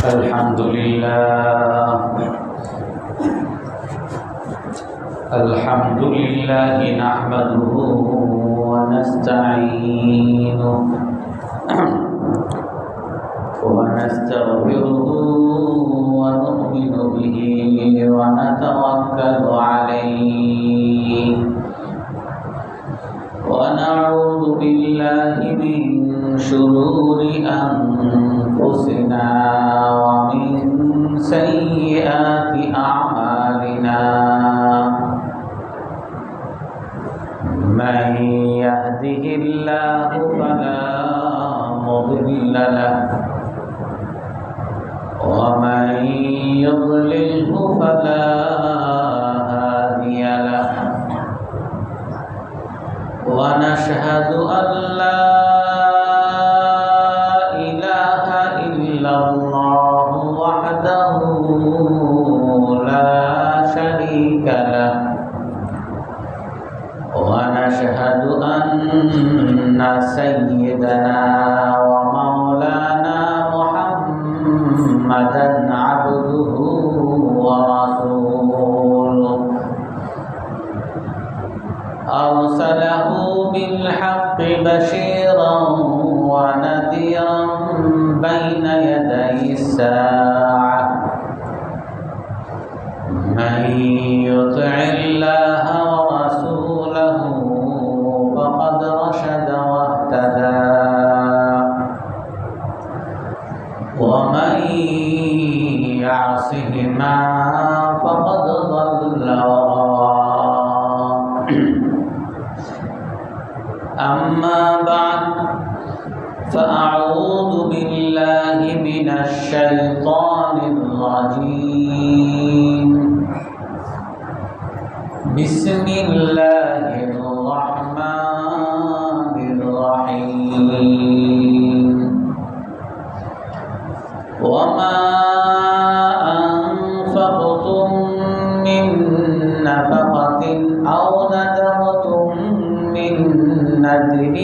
الحمد لله نحمده ونستعينه ونستغفره ونؤمن به ونتوكل عليه ونعوذ بالله من شرور أنفسنا ومن سيئات أعمالنا من يهده الله فلا مضل له ومن يضلله فلا هادي له ونشهد أن لا إله إلا الله وحده لا شريك له ونشهد أن سيدنا ومولانا محمدا عبده ورسوله أرسله بالحق بشيرا ونذيرا بين يدي الساعة من يطع الله ورسوله فقد رشد واهتدى ومن يعصهما فقد ضل وغوى أما بعد فأعوذ بالله من الشيطان الرجيم بسم الله الرحمن الرحيم وما أنفقتم من نفقة أو نذرتم من نذر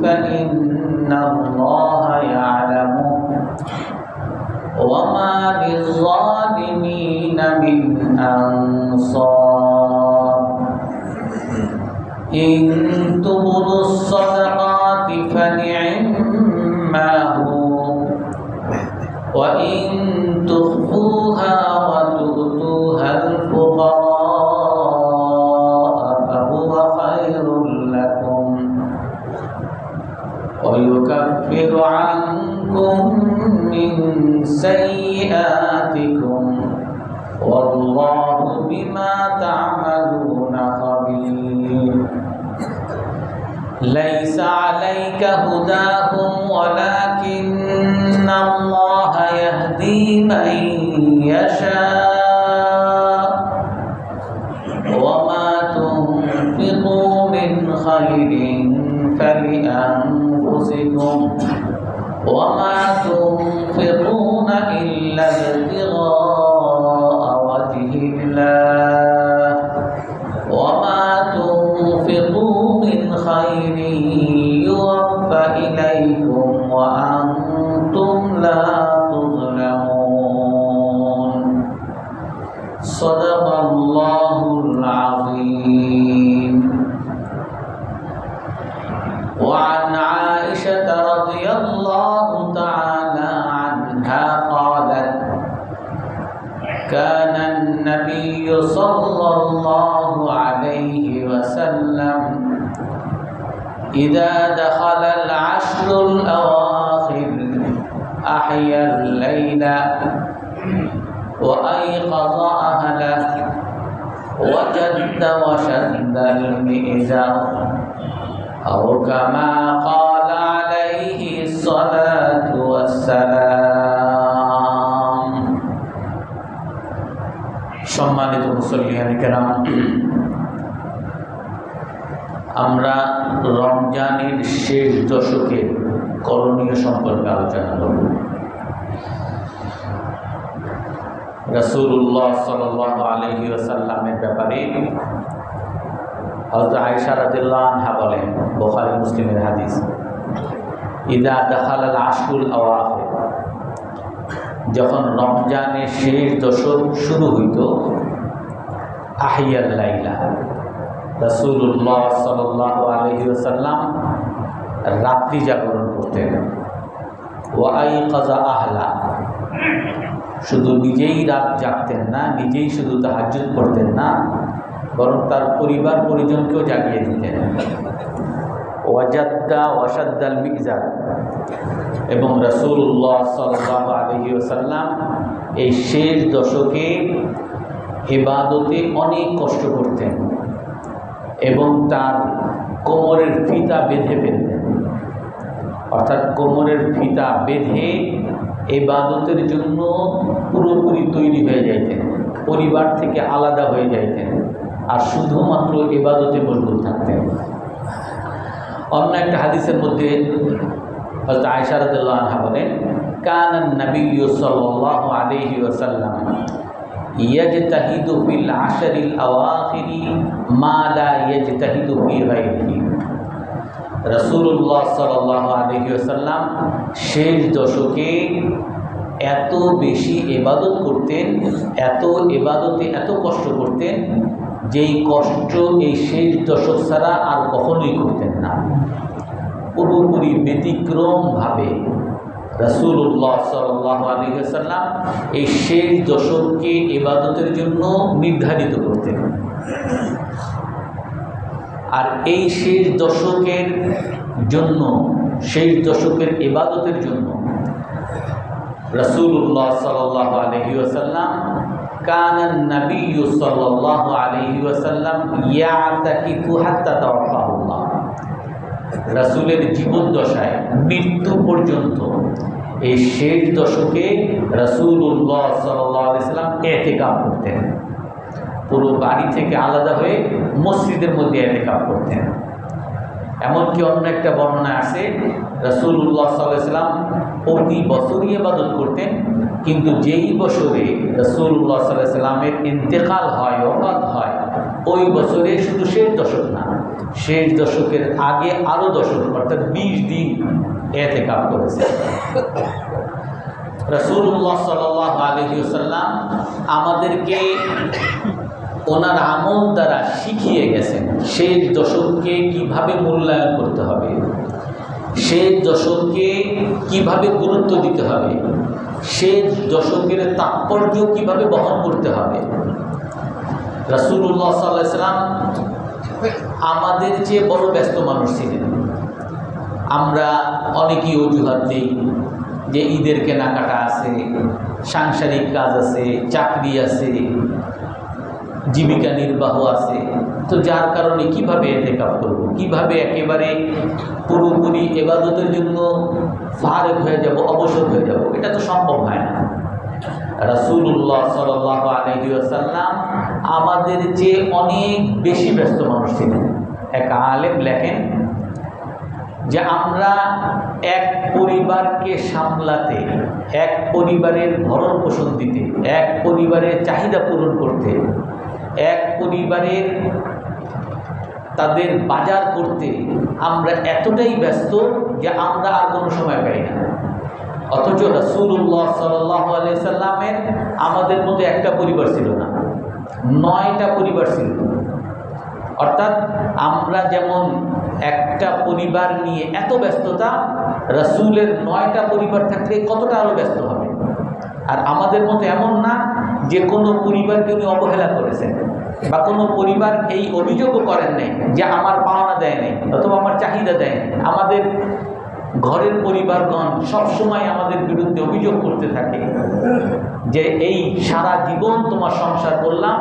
فإن الله يعلمه وما للظالمين من أنصار إن تبدوا الصدقات فنعما هو وإن تخفوها وتؤتوها الفقراء فهو خير لكم ويكفر عنكم من سيئاتكم والله بما تعملون خبير ليس عليك هداهم ولكن الله يهدي من يشاء وما تنفقوا من خير فلأنفسكم وما تنفقون إلا ابتغاء وجه الله وما تنفقوا من خير يوفى إليكم وأنتم لا تظلمون صدق الله العظيم وعن عائشة رضي الله تعالى عنها قالت كان النبي صلى الله عليه وسلم إذا دخل العشر الأواخر أحيا الليل وأيقظ أهله وجد وشد المئزر أو كما قال عليه الصلاة والسلام সম্মানিত মুসল্লিয়ান কেরাম আমরা রমজানের শেষ দশকে করণীয় সম্পর্কে আলোচনা করব রাসূলুল্লাহ সাল্লাল্লাহু আলাইহি ওয়াসাল্লামের ব্যাপারে হযরত আয়েশা রাদিয়াল্লাহু আনহা বলেন, বুখারী মুসলিমের হাদিস, ইদা দাখালাল আশরুল আওয়াখির, যখন রমজানের শেষ দশক শুরু হইত, আহিয়াল লাইলা, রাসূলুল্লাহ সাল্লাল্লাহু আলাইহি ওয়াসাল্লাম রাত্রি জাগরণ করতেন। ওয়া আইকাযা আহলা, শুধু নিজেই রাত জাগতেন না, নিজেই শুধু তাহাজ্জুদ পড়তেন না, বরং তার পরিবার পরিজনকেও জাগিয়ে দিতেন। ওয়াজাদ্দা ওয়াসাদ্দাল মিজার, এবং রাসূলুল্লাহ সাল্লাল্লাহু আলাইহি ওয়াসাল্লাম এই শেষ দশকে ইবাদতে অনেক কষ্ট করতেন এবং তার কোমরের ফিতা বেঁধে ফেলতেন। অর্থাৎ কোমরের ফিতা বেঁধে ইবাদতের জন্য পুরোপুরি তৈরি হয়ে যাইতেন, পরিবার থেকে আলাদা হয়ে যাইতেন আর শুধুমাত্র ইবাদতে মশগুল থাকতেন। অন্য একটা হাদিসের মধ্যে হযরত আয়েশা রাদিয়াল্লাহু আনহা বলেন, কানান নবিয়্যু সাল্লাল্লাহু আলাইহি ওয়াসাল্লাম ইয়াজতাহিদু ফিল আশরিল আওয়াখিরি মা লা ইয়াজতাহিদু ফি গায়রিহি। রাসূলুল্লাহ সাল্লাল্লাহু আলাইহি ওয়াসাল্লাম শেষ দশকে এত বেশি ইবাদত করতেন, এত ইবাদতে এত কষ্ট করতেন, যেই কষ্ট এই শেষ দশক ছাড়া আর কখনোই করতেন না। পুরোপুরি ব্যতিক্রমভাবে রাসূলুল্লাহ সাল্লাল্লাহু আলাইহি ওয়াসাল্লাম এই শেষ দশককে ইবাদতের জন্য নির্ধারিত করতেন। আর এই শেষ দশকের জন্য, শেষ দশকের ইবাদতের জন্য রাসূলুল্লাহ সাল্লাল্লাহু আলাইহি ওয়াসাল্লাম কানান নবিয়্যু সাল্লাল্লাহু আলাইহি ওয়াসাল্লাম ইয়াতাকিফু হাত্তা তাওফাহুল্লাহ। রাসূলের জীবদ্দশায় মৃত্যু পর্যন্ত এই শেষ দশকে রাসূলুল্লাহ সাল্লাল্লাহু আলাইহি ওয়াসাল্লাম ইতিকাফ করতেন। পুরো বাড়ি থেকে আলাদা হয়ে মসজিদের মধ্যে ইতিকাফ করতেন। এমনকি অন্য একটা বর্ণনা আছে, রাসূলুল্লাহ সাল্লাল্লাহু আলাইহি ওয়াসাল্লাম প্রতি বছরই ইবাদত করতেন, কিন্তু যেই বছরে রাসূলুল্লাহ সাল্লাল্লাহু আলাইহি ওয়াসাল্লামের ইন্তেকাল হয়, ওফাত হয়, ওই বছরে শুধু শেষ দশক না, শেষ দশকের আগে আরও দশক, অর্থাৎ 20 দিন ইতিকাফ করেছেন। রাসূলুল্লাহ সাল্লাল্লাহু আলাইহি ওয়াসাল্লাম আমাদেরকে ওনার আমল দ্বারা শিখিয়ে গেছেন শেষ দশককে কিভাবে মূল্যায়ন করতে হবে, শেষ দশককে কিভাবে গুরুত্ব দিতে হবে, শেষ দশকের তাৎপর্য কিভাবে বহন করতে হবে। রাসূলুল্লাহ সাল্লাল্লাহু আলাইহি ওয়াসাল্লাম আমাদের চেয়ে বড় ব্যস্ত মানুষ ছিলেন। আমরা অনেকেই অজুহাত দিই যে ঈদের কেনাকাটা আছে, সাংসারিক কাজ আছে, চাকরি আছে, জীবিকা নির্বাহ আছে, তো যার কারণে কিভাবে ইতিকাফ করব, কিভাবে একেবারে পুরোপুরি ইবাদতের জন্য ফারেগ হয়ে যাব, অবসর হয়ে যাব, এটা তো সম্ভব হয় না। রাসূলুল্লাহ সাল্লাল্লাহু আলাইহি ওয়াসাল্লাম আমাদের চেয়ে অনেক বেশি ব্যস্ত মানুষ ছিলেন। এক আলেম লেখেন যে আমরা এক পরিবারকে সামলাতে, এক পরিবারের ভরণ পোষণ দিতে, এক পরিবারের চাহিদা পূরণ করতে, এক পরিবারের তাদের বাজার করতে আমরা এতটাই ব্যস্ত যে আমরা আর কোনো সময় পাই না। অথচ রাসূলুল্লাহ সাল্লাল্লাহু আলাইহি ওয়াসাল্লামের আমাদের মধ্যে একটা পরিবার ছিল না, 9টা পরিবার ছিল। অর্থাৎ আমরা যেমন একটা পরিবার নিয়ে এত ব্যস্ততা, রাসূলের 9টা পরিবার থাকলে কতটা আরও ব্যস্ত হবে। আর আমাদের মধ্যে এমন না যে কোনো পরিবারকে উনি অবহেলা করেছেন, বা কোনো পরিবার এই অভিযোগও করেন নাই যে আমার পাওনা দেয় নাই অথবা আমার চাহিদা দেয় নাই। আমাদের ঘরের পরিবারগণ সবসময় আমাদের বিরুদ্ধে অভিযোগ করতে থাকে যে এই সারা জীবন তোমার সংসার করলাম,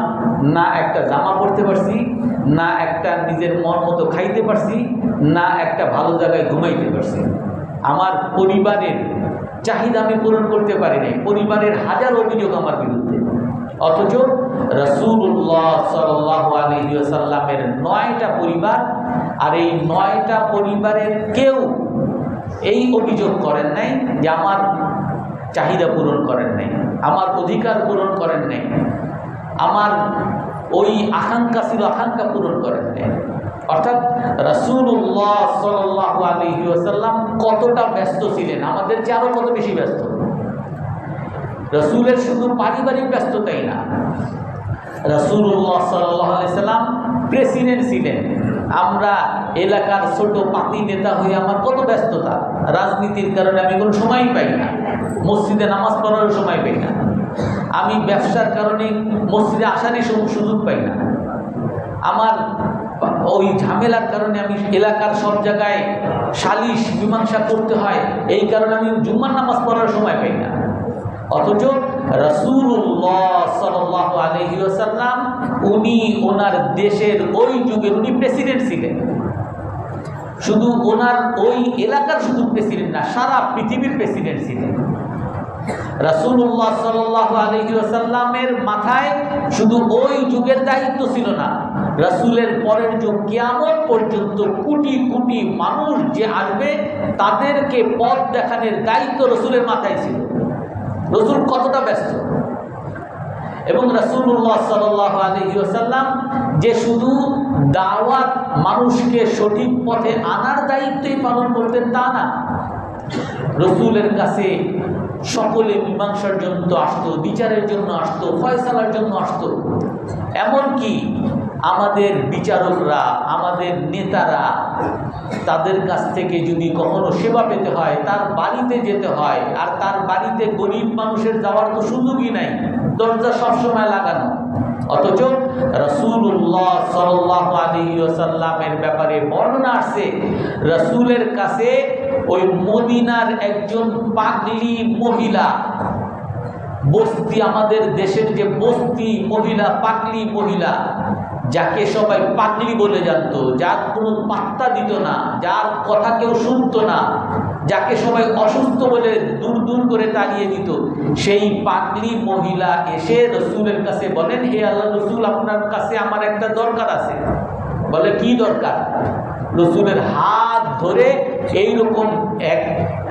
না একটা জামা পরতে পারছি, না একটা নিজের মন মতো খাইতে পারছি, না একটা ভালো জায়গায় ঘুমাইতে পারছি। আমার পরিবারের চাহিদা আমি পূরণ করতে পারি নাই। পরিবারের হাজার অভিযোগ আমার বিরুদ্ধে। অথচ রাসূলুল্লাহ সাল্লাল্লাহু আলাইহি ওয়াসাল্লামের 9টা পরিবার, আর এই 9টা পরিবারের কেউ এই অভিযোগ করেন নাই যে আমার চাহিদা পূরণ করেন নাই, আমার অধিকার পূরণ করেন নাই, আমার ওই আকাঙ্ক্ষা ছিল আকাঙ্ক্ষা পূরণ করেন নাই। অর্থাৎ রাসূলুল্লাহ সাল্লাল্লাহু আলাইহি ওয়াসাল্লাম কতটা ব্যস্ত ছিলেন, আমাদের চেয়ে আরও কত বেশি ব্যস্ত। রাসূলের শুধু পারিবারিক ব্যস্ততাই না, রাসূলুল্লাহ সাল্লাল্লাহু আলাইহি সাল্লাম প্রেসিডেন্ট ছিলেন। আমরা এলাকার ছোট পাতি নেতা হয়ে আমার কত ব্যস্ততা, রাজনীতির কারণে আমি কোনো সময়ই পাই না, মসজিদে নামাজ পড়ারও সময় পাই না, আমি ব্যবসার কারণে মসজিদে আসারই সুযোগ পাই না, আমার ওই ঝামেলার কারণে আমি এলাকার সব জায়গায় সালিশ মীমাংসা করতে হয়, এই কারণে আমি জুম্মার নামাজ পড়ার সময় পাই না। অথচ রাসূলুল্লাহ সাল্লাল্লাহু আলাইহি ওয়াসাল্লাম উনি ওনার দেশের ওই যুগের উনি প্রেসিডেন্ট ছিলেন। শুধু ওনার ওই এলাকার শুধু প্রেসিডেন্ট না, সারা পৃথিবীর প্রেসিডেন্ট ছিলেন। রাসূলুল্লাহ সাল্লাল্লাহু আলাইহি ওয়াসাল্লামের মাথায় শুধু ওই যুগের দায়িত্ব ছিল না, রাসূলের পরের যুগ কিয়ামত পর্যন্ত কোটি কোটি মানুষ যে আসবে তাদেরকে পথ দেখানোর দায়িত্ব রাসূলের মাথায় ছিল। রাসূল কতটা ব্যস্ত! এবং রাসূলুল্লাহ সাল্লাল্লাহু আলাইহি ওয়াসাল্লাম যে শুধু দাওয়াত মানুষকে সঠিক পথে আনার দায়িত্বই পালন করতেন তা না, রাসূলের কাছে সকলে মীমাংসার জন্য আসতো, বিচারের জন্য আসতো, ফয়সালার জন্য আসতো। এমনকি আমাদের বিচারকরা, আমাদের নেতারা, তাদের কাছ থেকে যদি কখনো সেবা পেতে হয় তার বাড়িতে যেতে হয়, আর তার বাড়িতে গরিব মানুষের যাওয়ার তো সুযোগই নাই, দরজা সবসময় লাগানো। অথচ রাসূলুল্লাহ সাল্লাল্লাহু আলাইহি ওয়াসাল্লামের ব্যাপারে বর্ণনা আসছে, রাসূলের কাছে ওই মদিনার একজন পাগলি মহিলা, বস্তি, আমাদের দেশের যে বস্তি মহিলা, পাগলি মহিলা, যাকে সবাই পাগলি বলে জানতো, যার কোনো পাত্তা দিত না, যার কথা কেউ শুনতো না, যাকে সবাই অসুস্থ বলে দূর দূর করে তাড়িয়ে দিত, সেই পাগলি মহিলা এসে রাসূলের কাছে বলেন, হে আল্লাহর রাসূল, আপনার কাছে আমার একটা দরকার আছে। বলে, কি দরকার? রাসূলের হাত ধরে এইরকম এক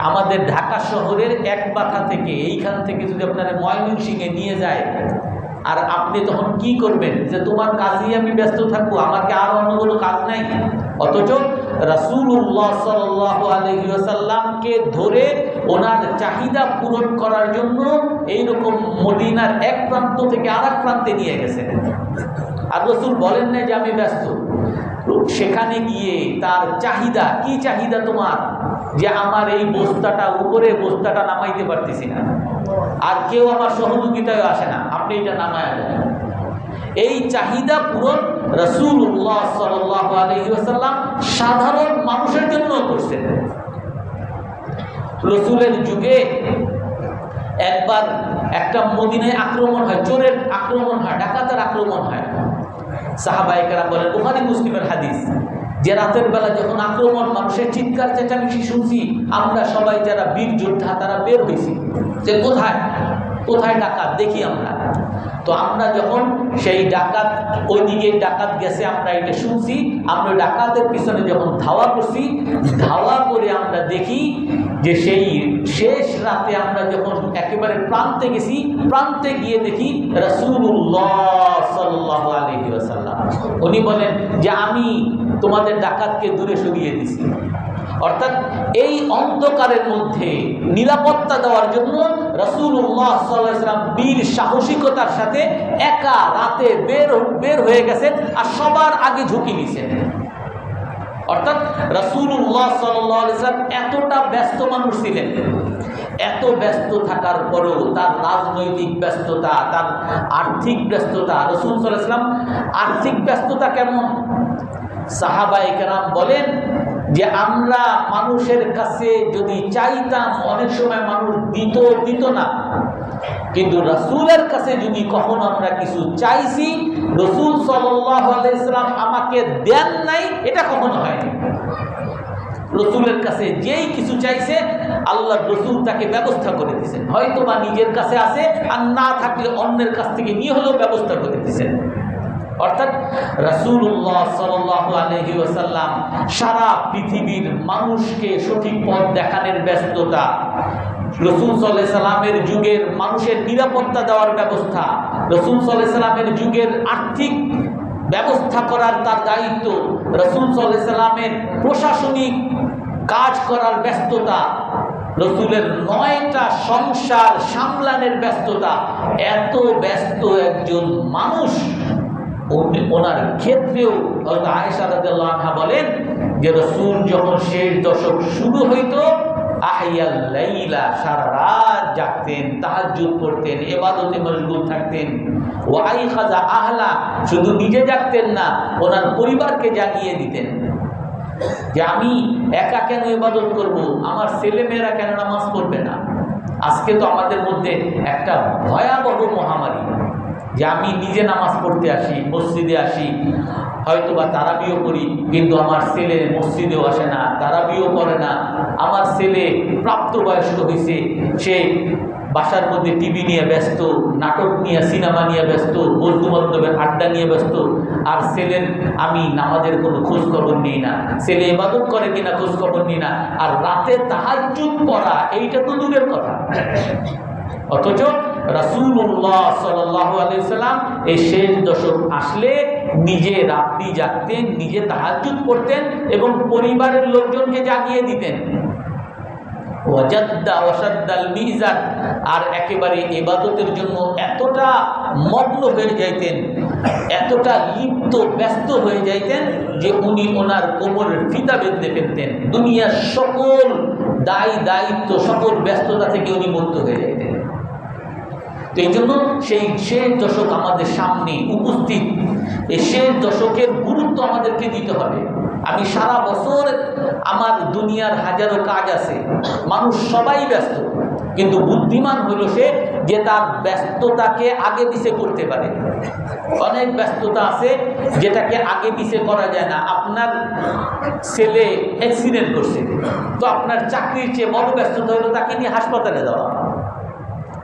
আমাদের ঢাকা শহরের এক বাথা থেকে, এইখান থেকে যদি আপনারা ময়মনসিংহে নিয়ে যায়, আর আপনি তখন কি করবেন? যে তোমার কাজেই আমি ব্যস্ত থাকবো, আমাকে আর অন্য কোনো কাজ নাই। অথচ রাসূলুল্লাহ সাল্লাল্লাহু আলাইহি ওয়াসাল্লামকে ধরে ওনার চাহিদা পূরণ করার জন্য এইরকম মদিনার এক প্রান্ত থেকে আর এক প্রান্তে নিয়ে গেছেন। আর রাসূল বলেন না যে আমি ব্যস্ত। সেখানে গিয়ে তার চাহিদা, কি চাহিদা তোমার? যে আমার এই বস্তাটা উপরে, বস্তাটা নামাইতে পারতেছি না, আর কেউ আমার সহযোগিতায় আসে না, আপনি এটা নামায় দেন। এই চাহিদা পূরণ রাসূলুল্লাহ সাল্লাল্লাহু আলাইহি ওয়াসাল্লাম সাধারণ মানুষের জন্য করছেন। রাসূলের যুগে একবার একটা মদিনায় আক্রমণ হয়, চোরের আক্রমণ হয়, ডাকাতের আক্রমণ হয়। সাহাবায়ে কেরাম বলেন, বুখারী মুসলিমের হাদিস, যে রাতের বেলা যখন আক্রমণ, মানুষের চিৎকার চেঁচামেচি শুনছি, আমরা সবাই যারা বীর যোদ্ধা তারা বের হয়েছি যে কোথায় কোথায় ডাকাত দেখি আমরা। তো আমরা যখন সেই ডাকাত, ওইদিকে ডাকাত গেছে আমরা এটা শুনছি, আমরা ডাকাতের পিছনে যখন ধাওয়া করছি, ধাওয়া করে আমরা দেখি যে সেই শেষ রাতে আমরা যখন একেবারে প্রান্তে গেছি, প্রান্তে গিয়ে দেখি রাসূলুল্লাহ সাল্লাল্লাহু আলাইহি ওয়াসাল্লাম। উনি বলেন যে আমি তোমাদের ডাকাতকে দূরে সরিয়ে দিছি। অর্থাৎ এই অন্ধকারের মধ্যে নিরাপত্তা দেওয়ার জন্য রাসূলুল্লাহ সাল্লাল্লাহু আলাইহি ওয়াসাল্লাম বীর সাহসিকতার সাথে একা রাতে বের হয়ে গেছেন, আর সবার আগে ঝুঁকি নিছেন। অর্থাৎ রাসূলুল্লাহ সাল্লাল্লাহু আলাইহি ওয়াসাল্লাম এতটা ব্যস্ত মানুষ ছিলেন, এত ব্যস্ত থাকার পরেও তার রাজনৈতিক ব্যস্ততা, তার আর্থিক ব্যস্ততা, রাসূল সাল্লাল্লাহু আলাইহি ওয়াসাল্লাম আর্থিক ব্যস্ততা কেমন? সাহাবায়ে কেরাম বলেন যে আমরা মানুষের কাছে যদি চাইতাম, অনেক সময় মানুষ দিত না, কিন্তু রাসূলের কাছে যদি কখনো আমরা কিছু চাইছি, রাসূল সাল্লাল্লাহু আলাইহি ওয়াসাল্লাম আমাকে দেন নাই, এটা কখনো হয়নি। রাসূলের কাছে যেই কিছু চাইছে, আল্লাহর রাসূল তাকে ব্যবস্থা করে দিয়েছেন। হয়তো বা নিজের কাছে আছে, আর না থাকলে অন্যের কাছ থেকে নিয়ে হলেও ব্যবস্থা করে দিয়েছেন। অর্থাৎ রাসূলুল্লাহ সাল্লাল্লাহু আলাইহি ওয়াসাল্লাম সারা পৃথিবীর মানুষকে সঠিক পথ দেখানোর ব্যস্ততা, রাসূল সাল্লাল্লাহু আলাইহি সাল্লামের যুগের মানুষের নিরাপত্তা দেওয়ার ব্যবস্থা, রাসূল সাল্লাল্লাহু আলাইহি সাল্লামের যুগের আর্থিক ব্যবস্থা করার তার দায়িত্ব, রাসূল সাল্লাল্লাহু আলাইহি সাল্লামের প্রশাসনিক কাজ করার ব্যস্ততা, রসুলের 9টা সংসার সামলানোর ব্যস্ততা, এত ব্যস্ত একজন মানুষ, ওনার ক্ষেত্রেও হযরত আয়েশা রাদিয়াল্লাহু আনহা বলেন যে রসুল যখন শেষ দশক শুরু হইতো আহিয়াল লাইলা, সারা রাত জাগতেন, তাহাজ্জুদ পড়তেন, ইবাদতে মশগুল থাকতেন। ওয়া আইখাযা আহলা, শুধু নিজে জাগতেন না, ওনার পরিবারকে জাগিয়ে দিতেন যে আমি একা কেন ইবাদত করব, আমার ছেলেমেয়েরা কেন নামাজ পড়বে না। আজকে তো আমাদের মধ্যে একটা ভয়াবহ মহামারী যে আমি নিজে নামাজ পড়তে আসি, মসজিদে আসি, হয়তো বা তারাবিও করি, কিন্তু আমার ছেলে মসজিদেও আসে না, তারাবিও করে না। আমার ছেলে প্রাপ্তবয়স্ক হয়েছে, সে বাসার মধ্যে টিভি নিয়ে ব্যস্ত, নাটক নিয়ে, সিনেমা নিয়ে ব্যস্ত, বন্ধু বান্ধবের আড্ডা নিয়ে ব্যস্ত। আর ছেলের আমি নামাজের কোনো খোঁজ খবর নিই না, ছেলে ইবাদত করে কিনা খোঁজ খবর নিই না। আর রাতে তাহাজ্জুদ পড়া, এইটা তো দূরের কথা। অথচ রাসূলুল্লাহ সাল্লাল্লাহু আলাইহি সাল্লাম এই শেষ দশক আসলে নিজে রাত্রি জাগতেন, নিজে তাহাজ্জুদ পড়তেন এবং পরিবারের লোকজনকে জাগিয়ে দিতেন। ওয়াজাদ্দা ওয়াসাদ্দাল মিজান, আর একেবারে ইবাদতের জন্য এতটা মগ্ন হয়ে যাইতেন, এতটা লিপ্ত ব্যস্ত হয়ে যাইতেন যে উনি ওনার কোমরের ফিতা বেঁধে ফেলতেন। দুনিয়ার সকল দায়িত্ব, সকল ব্যস্ততা থেকে উনি মুক্ত হয়ে যাইতেন। তো এই জন্য সেই শেষ দশক আমাদের সামনে উপস্থিত, এই শেষ দশকের গুরুত্ব আমাদেরকে দিতে হবে। আমি সারা বছর আমার দুনিয়ার হাজারো কাজ আছে, মানুষ সবাই ব্যস্ত, কিন্তু বুদ্ধিমান হইল সে যে তার ব্যস্ততাকে আগে পিছে করতে পারে। অনেক ব্যস্ততা আছে যেটাকে আগে পিছে করা যায় না। আপনার ছেলে অ্যাক্সিডেন্ট করছে, তো আপনার চাকরির চেয়ে বড় ব্যস্ততা হলো তাকে নিয়ে হাসপাতালে যাওয়া।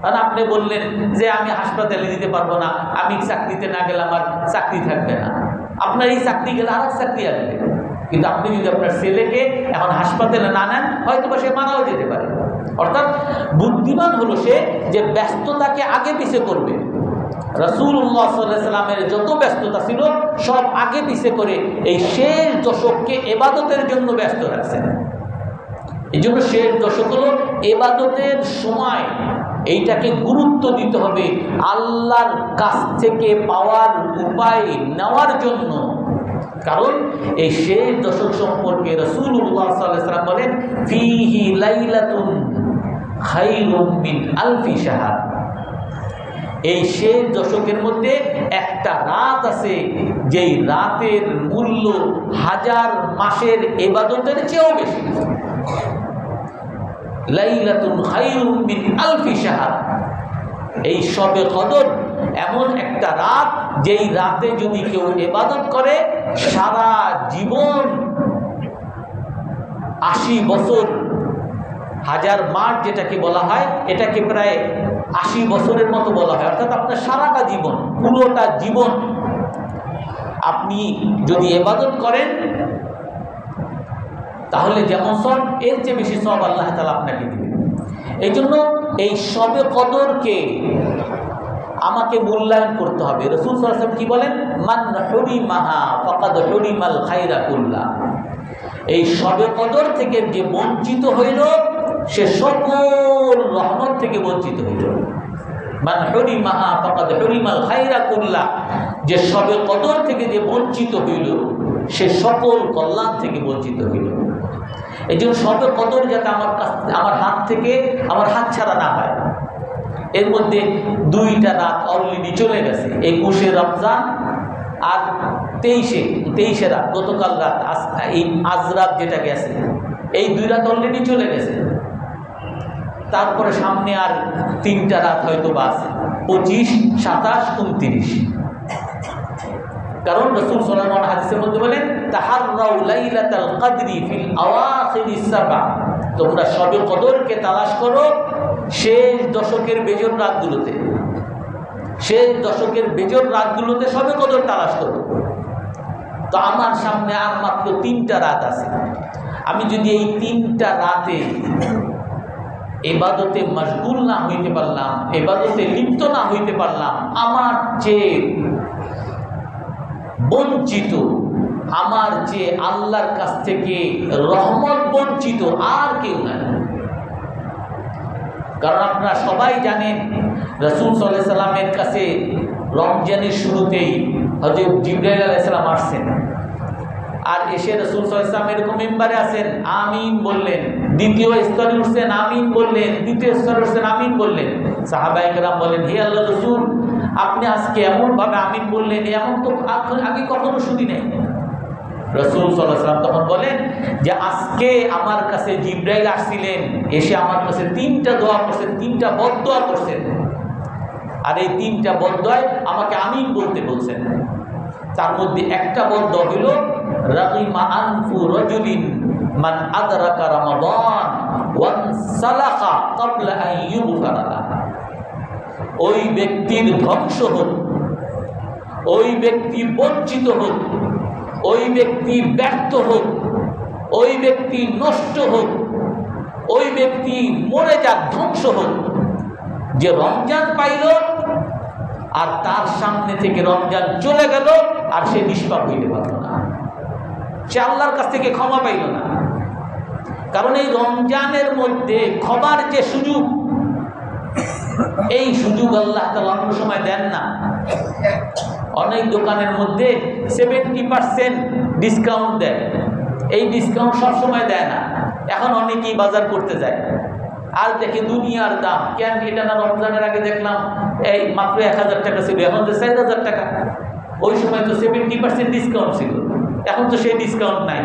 আর আপনি বললেন যে আমি হাসপাতালে দিতে পারবো না, আমি চাকরিতে না গেলে আমার চাকরি থাকবে না। আপনার এই চাকরি গেলে আর চাকরি আসবে, কিন্তু আপনি যদি আপনার ছেলেকে এখন হাসপাতালে না নেন, হয়তো বা সে মারাও যেতে পারে। অর্থাৎ বুদ্ধিমান হলো সে যে ব্যস্ততাকে আগে পিছে করবে। রাসূলুল্লাহ সাল্লাল্লাহু আলাইহি সাল্লামের যত ব্যস্ততা ছিল সব আগে পিছে করে এই শেষ দশককে ইবাদতের জন্য ব্যস্ত রাখছেন। এই জন্য শেষ দশক হলো ইবাদতের সময়, এইটাকে গুরুত্ব দিতে হবে আল্লাহর কাছ থেকে পাওয়ার উপায় নেওয়ার জন্য। কারণ এই শেষ দশক সম্পর্কে রাসূলুল্লাহ সাল্লাল্লাহু আলাইহি ওয়াসাল্লাম বলেন, ফীহি লাইলাতুন খায়রুম মিন আলফি শাহর। এই শেষ দশকের মধ্যে একটা রাত আছে, যেই রাতের মূল্য 1000 মাসের ইবাদতের চেয়েও বেশি। লাইলাতুন খায়রুম মিন আলফি শাহর। এই শবে কদর এমন একটা রাত, যেই রাতে যদি কেউ ইবাদত করে সারা জীবন 80 বছর, 1000 মাস যেটাকে বলা হয়, এটাকে প্রায় 80 বছরের মতো বলা হয়। অর্থাৎ আপনার সারাটা জীবন, পুরোটা জীবন আপনি যদি ইবাদত করেন, তাহলে যেমন সব, এর চেয়ে বেশি সব আল্লাহ তাআলা আপনাকে দিবেন। এই জন্য এই শবে কদরকে আমাকে মূল্যায়ন করতে হবে। রাসূল সাল্লাল্লাহু আলাইহি ওয়াসাল্লাম কি বলেন? মান হুরিমাহা ফাকাদ হুরিমাল খায়রা কুল্লা। এই শবে কদর থেকে যে বঞ্চিত হইল, সে সকল রহমত থেকে বঞ্চিত হইল। মান হুরিমাহা ফাকাদ হুরিমাল খায়রা কুল্লা। যে শবে কদর থেকে যে বঞ্চিত হইল, সে সকল কল্যাণ থেকে বঞ্চিত হইল। এই জন্য শবে কদর যাতে আমার হাত থেকে আমার হাত ছাড়া না হয়। এর মধ্যে 2টা রাত অলরেডি চলে গেছে, 21শে রমজান আর 23শে রাত, গতকাল রাত, এই আজ রাত যেটা গেছে, এই 2 রাত অলরেডি চলে গেছে। তারপরে সামনে আর 3টা রাত হয়তো বা আছে, 25, 27, 29। কারণ রাসূল সাল্লাল্লাহু আলাইহি ওয়াসাল্লাম হাদিসের মধ্যে বলেন, তাহাররাউ লাইলাতাল কদরি ফিল আওয়াখিরিস সাবা। তোমরা শবে কদরকে তালাশ করো শেষ দশকের বেজর রাতগুলোতে। শেষ দশকের বেজর রাতগুলোতে শবে কদর তালাশ করো। তো আমার সামনে আর মাত্র 3টা রাত আছে। আমি যদি এই 3টা রাতে ইবাদতে মশগুল না হইতে পারলাম, ইবাদতে লিপ্ত না হইতে পারলাম, আমার যে বঞ্চিত, আমার যে আল্লাহর কাছ থেকে রহমত বঞ্চিত আর কেউ নাই। কারণ আপনারা সবাই জানেন রাসূল সাল্লাল্লাহু আলাইহি সাল্লামের কাছে রমজানের শুরুতেই হযরত জিবরাইল আলাইহিস সালাম আসছেন, আর এসে রাসূল সাল্লাল্লাহু আলাইহি সাল্লাম এরকম মিম্বারে আছেন, আমিন বললেন, দ্বিতীয় স্তরে উঠছেন, আমিন বললেন, তৃতীয় স্তরে উঠছেন, আমিন বললেন। সাহাবায়ে কেরাম বলেন, হে আল্লাহর রাসূল, আপনি আজকে এমন ভাবে আমিন বললেন, এমন তো আগে কখনো শুনি নাই। রাসূল সাল্লাল্লাহু আলাইহি সাল্লাম তখন বলেন যে আজকে আমার কাছে জিবরাইল আসছিলেন, এসে আমার কাছে 3টা দোয়া করছেন, 3টা বদদোয়া করছেন, আর এই 3টা বদদোয়ায় আমাকে আমিন বলতে বলছেন। তার মধ্যে একটা বদদোয়া হলো রাগিমা আনফু রাজুলিন মান আদরাকা রমাদান ওয়ান সালাখা ক্বাবলা আন ইউগফারা লাহু। ওই ব্যক্তির ধ্বংস হোক, ওই ব্যক্তি বঞ্চিত হোক, ওই ব্যক্তি ব্যর্থ হোক, ওই ব্যক্তি নষ্ট হোক, ওই ব্যক্তি মরে যাক, ধ্বংস হোক, যে রমজান পাইল আর তার সামনে থেকে রমজান চলে গেল আর সে নিষ্পাপ হইতে পারল না, সে আল্লাহর কাছ থেকে ক্ষমা পাইল না। কারণ এই রমজানের মধ্যে ক্ষমার যে সুযোগ, এই সুযোগ আল্লাহ তাআলা অন্য সময় দেন না। অনেক দোকানের মধ্যে 70% ডিসকাউন্ট দেয়, এই ডিসকাউন্ট সব সময় দেয় না। এখন অনেকেই বাজার করতে যায় আর দেখে দুনিয়ার দাম, কেন এটা না রমজানের আগে দেখলাম এই মাত্র 1000 টাকা ছিল, এখন তো 4000 টাকা। ওই সময় তো 70% ডিসকাউন্ট ছিল, এখন তো সেই ডিসকাউন্ট নাই।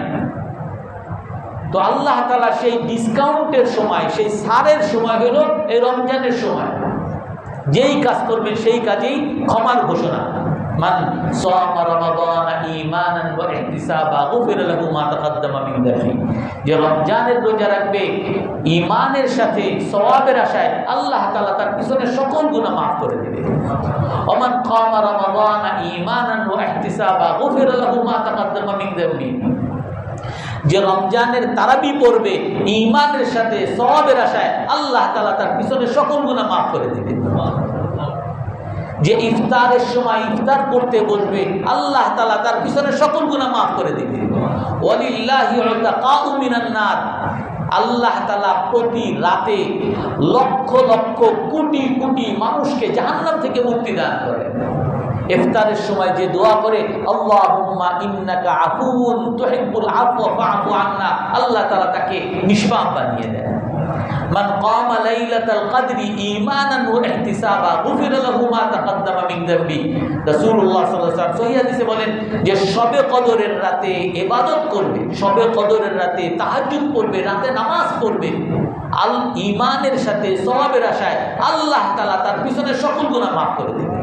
তো আল্লাহ তাআলা সেই ডিসকাউন্টের সময়, সেই ছাড়ের সময় হলো এই রমজানের সময়। যেই কাজ করবেন সেই কাজেই ক্ষমার ঘোষণা। মান সামা রমাদানা ঈমানান ওয়া ইহতিসাবা গুফিরা লাহু মা তাকাদ্দামা মিন যামবি। যে রমজানের রোজা রাখবে ঈমানের সাথে সওয়াবের আশায়, আল্লাহ তাআলা তার পিছনের সকল গুনাহ মাফ করে দিবেন। ওমান কামা রমাদানা ঈমানান ওয়া ইহতিসাবা গুফিরা লাহু মা তাকাদ্দামা মিন যামবি। যে রমজানের তারাবি পড়বে ঈমানের সাথে সওয়াবের আশায়, আল্লাহ তাআলা তার পিছনের সকল গুনাহ মাফ করে দিবেন। যে ইফতারের সময় ইফতার করতে বসবে, আল্লাহ তাআলা তার পিছনে সকল গুনাহ মাফ করে দিবেন। ওয়ালিল্লাহি উতাকাউ মিনান নার। আল্লাহ তাআলা প্রতি রাতে লক্ষ লক্ষ কোটি কোটি মানুষকে জাহান্নাম থেকে মুক্তি দান করেন। ইফতারের সময় যে দোয়া করে, আল্লাহুম্মা ইন্নাকা আফুউন তুহিব্বুল আফওয়া ফা'ফু আন্না, আল্লাহ তাআলা তাকে নিষ্পাপ বানিয়ে দেন। মান কামা লাইলাতাল কদরি ঈমানান ওয়া ইহতিসাবা গুফিরা লাহু মা তাকাদ্দামা মিন যামবি। রাসূলুল্লাহ সাল্লাল্লাহু আলাইহি ওয়াসাল্লাম সহিহ হাদিসে বলেন যে শবে কদরের রাতে ইবাদত করবে, শবে কদরের রাতে তাহাজ্জুদ পড়বে, রাতে নামাজ পড়বে, আল ঈমানের সাথে সওয়াবের আশায়, আল্লাহ তাআলা তার পিছনে সকল গুনাহ মাফ করে দেবেন।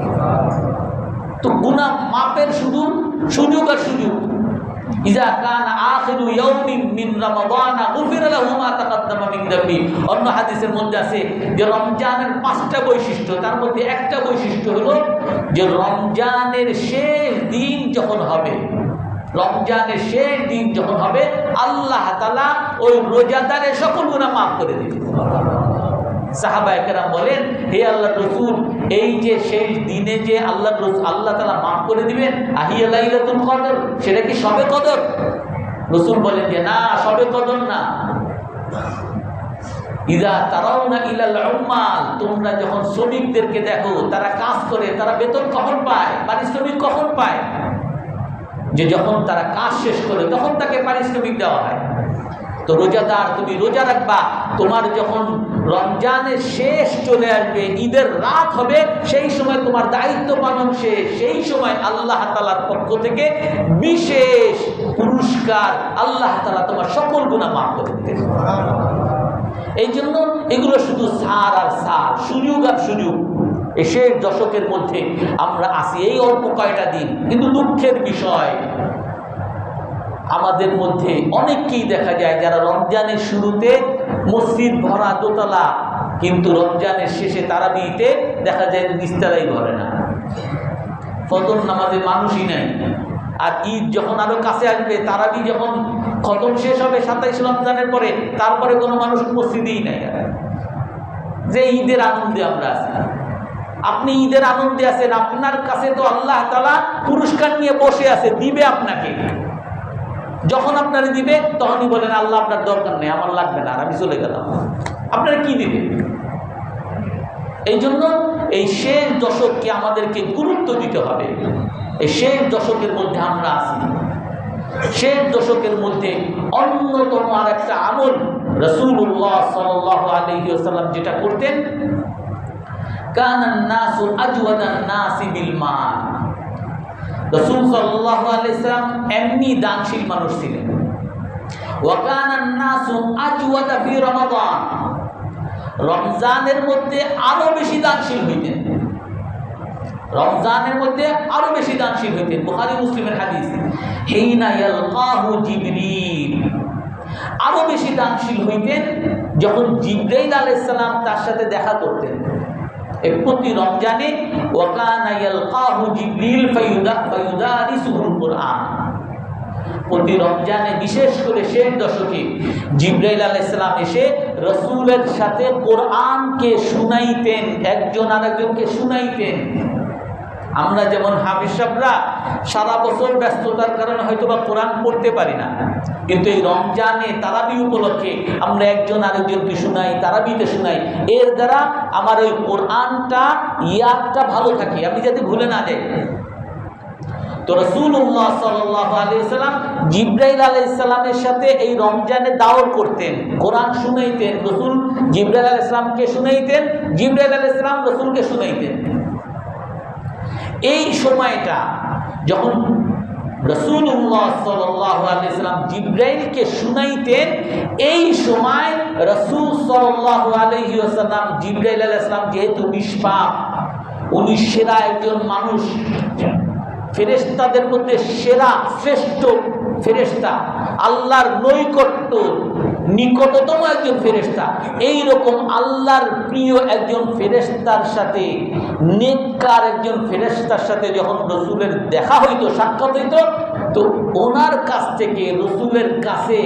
তো গুনাহ মাফের শুধু সুযোগ আর সুযোগ। ইজা কানা আখিরু ইয়াউমিন মিন রমাদান গুফিরা লাহু মা তাকাদ্দামা মিন যামবি। অন্য হাদিসের মধ্যে আছে যে রমজানের 5টা বৈশিষ্ট্য, তার মধ্যে একটা বৈশিষ্ট্য হলো যে রমজানের শেষ দিন যখন হবে, রমজানের শেষ দিন যখন হবে, আল্লাহ তাআলা ওই রোজাদারের সকল গুনাহ মাফ করে দিবেন। সাহাবায়ে কেরাম বলেন, হে আল্লাহর রাসূল, এই যে শেষ দিনে যে আল্লাহ তাআলা মাফ করে দিবেন, আহিয়া লাইলাতুল কদর, সেটা কি শবে কদর? রাসূল বলেন যে না, শবে কদর না। ইযা তারাউনা ইলাল উম্মাল, তোমরা যখন শ্রমিকদেরকে দেখো তারা কাজ করে, তারা বেতন কখন পায়, পারিশ্রমিক কখন পায়? যে যখন তারা কাজ শেষ করে তখন তাকে পারিশ্রমিক দেওয়া হয়। তো রোজাদার, তুমি রোজা রাখবা, তোমার যখন রমজানের শেষ চলে আসবে, ঈদের রাত হবে, সেই সময় তোমার দায়িত্ব পালন শেষ, সেই সময় আল্লাহ তাআলার পক্ষ থেকে বিশেষ পুরস্কার, আল্লাহ তাআলা তোমার সকল গুনাহ মাফ করে দিবেন। এই জন্য এগুলো শুধু সার আর সার, সুযোগ আর সুযোগ। এই শেষ দশকের মধ্যে আমরা আসি এই অল্প কয়টা দিন, কিন্তু দুঃখের বিষয় আমাদের মধ্যে অনেককেই দেখা যায় যারা রমজানের শুরুতে মসজিদ ভরা দোতলা, কিন্তু রমজানের শেষে তারাবিতে দেখা যায় নিস্তারাই ভরে না, ফজর নামাজে মানুষই নাই। আর ঈদ যখন আরো কাছে আসবে, তারাবি যখন খতম শেষ হবে 27 রমজানের পরে, তারপরে কোনো মানুষ মসজিদেই নাই। যে ঈদের আনন্দে আমরা আছি, আপনি ঈদের আনন্দে আছেন, আপনার কাছে তো আল্লাহ তাআলা পুরস্কার নিয়ে বসে আছে, দিবে আপনাকে। যখন আপনারা দিবে তখনই বলেন, আল্লাহ আপনার দরকার নেই, আমার লাগবে না, আর আমি চলে গেলাম। আপনারা কি দিবে? এই জন্য এই শেষ দশককে আমাদেরকে গুরুত্ব দিতে হবে। এই শেষ দশকের মধ্যে আমরা আছি। শেষ দশকের মধ্যে অন্যতম আর একটা আমল রাসূলুল্লাহ সাল্লাল্লাহু আলাইহি ওয়াসাল্লাম যেটা করতেন, কানান নাসু আজওয়াদান নাসি বিল মাল। রাসূল সাল্লাল্লাহু আলাইহি ওয়াসাল্লাম এমনি দানশীল মানুষ ছিলেন। ওয়া কানান নাসু আজওয়াদা ফি রমাদান, রমজানের মধ্যে আরো বেশি দানশীল হইতেন। রমজানের মধ্যে আরো বেশি দানশীল হইতেন। বুখারী মুসলিমের হাদিস, হিনা ইয়ালকাহু জিবরিল, আরো বেশি দানশীল হইতেন যখন জিবরাইল আলাইহিস সালাম তার সাথে দেখা করতেন। প্রতি রমজানে ওয়া কানা ইয়ালকাহু জিবরিল ফায়ুদারিসুল কুরআন, প্রতি রমজানে বিশেষ করে শেষ দশকে জিবরাইল আলাইহিস সালাম এসে রাসূলের সাথে কোরআনকে শুনাইতেন, একজন আরেকজনকে শুনাইতেন। আমরা যেমন হাফিজ সাহেবরা সারা বছর ব্যস্ততার কারণে হয়তো বা কোরআন পড়তে পারি না, কিন্তু এই রমজানে তারাবি উপলক্ষে আমরা একজন আরেকজনকে শুনাই, তারাবিতে শুনাই। এর দ্বারা আমার ওই কোরআনটা ইয়াদটা ভালো থাকে, আমি যাতে ভুলে না যাই। তো রাসূলুল্লাহ সাল্লাল্লাহু আলাইহি ওয়াসাল্লাম জিবরাইল আলাইহিস সালামের সাথে এই রমজানে দাওয়াত করতেন, কোরআন শুনাইতেন। রাসূল জিবরাইল আলাইহিস সালামকে শুনাইতেন, জিবরাইল আলাইহিস সালাম রাসূলকে শুনাইতেন। এই সময়টা যখন রাসূলুল্লাহ সাল্লাল্লাহু আলাইহি ওয়াসাল্লাম জিবরাইলকে শুনাইতেন, এই সময় রাসূল সাল্লাল্লাহু আলাইহি ওয়াসাল্লাম জিবরাইল আলাইহিস সালাম যেহেতু নিষ্পাপ, উনি সেরা একজন মানুষ, ফেরেশতাদের মধ্যে সেরা শ্রেষ্ঠ ফেরেশতা, আল্লাহর নৈকট্য নিকটতম একজন ফেরেশতা, এই রকম আল্লাহর প্রিয় একজন ফেরেশতার সাথে, নেককার একজন ফেরেশতার সাথে যখন রাসূলের দেখা হইতো, সাক্ষাৎ হইতো, তো ওনার কাছ থেকে রাসূলের কাছে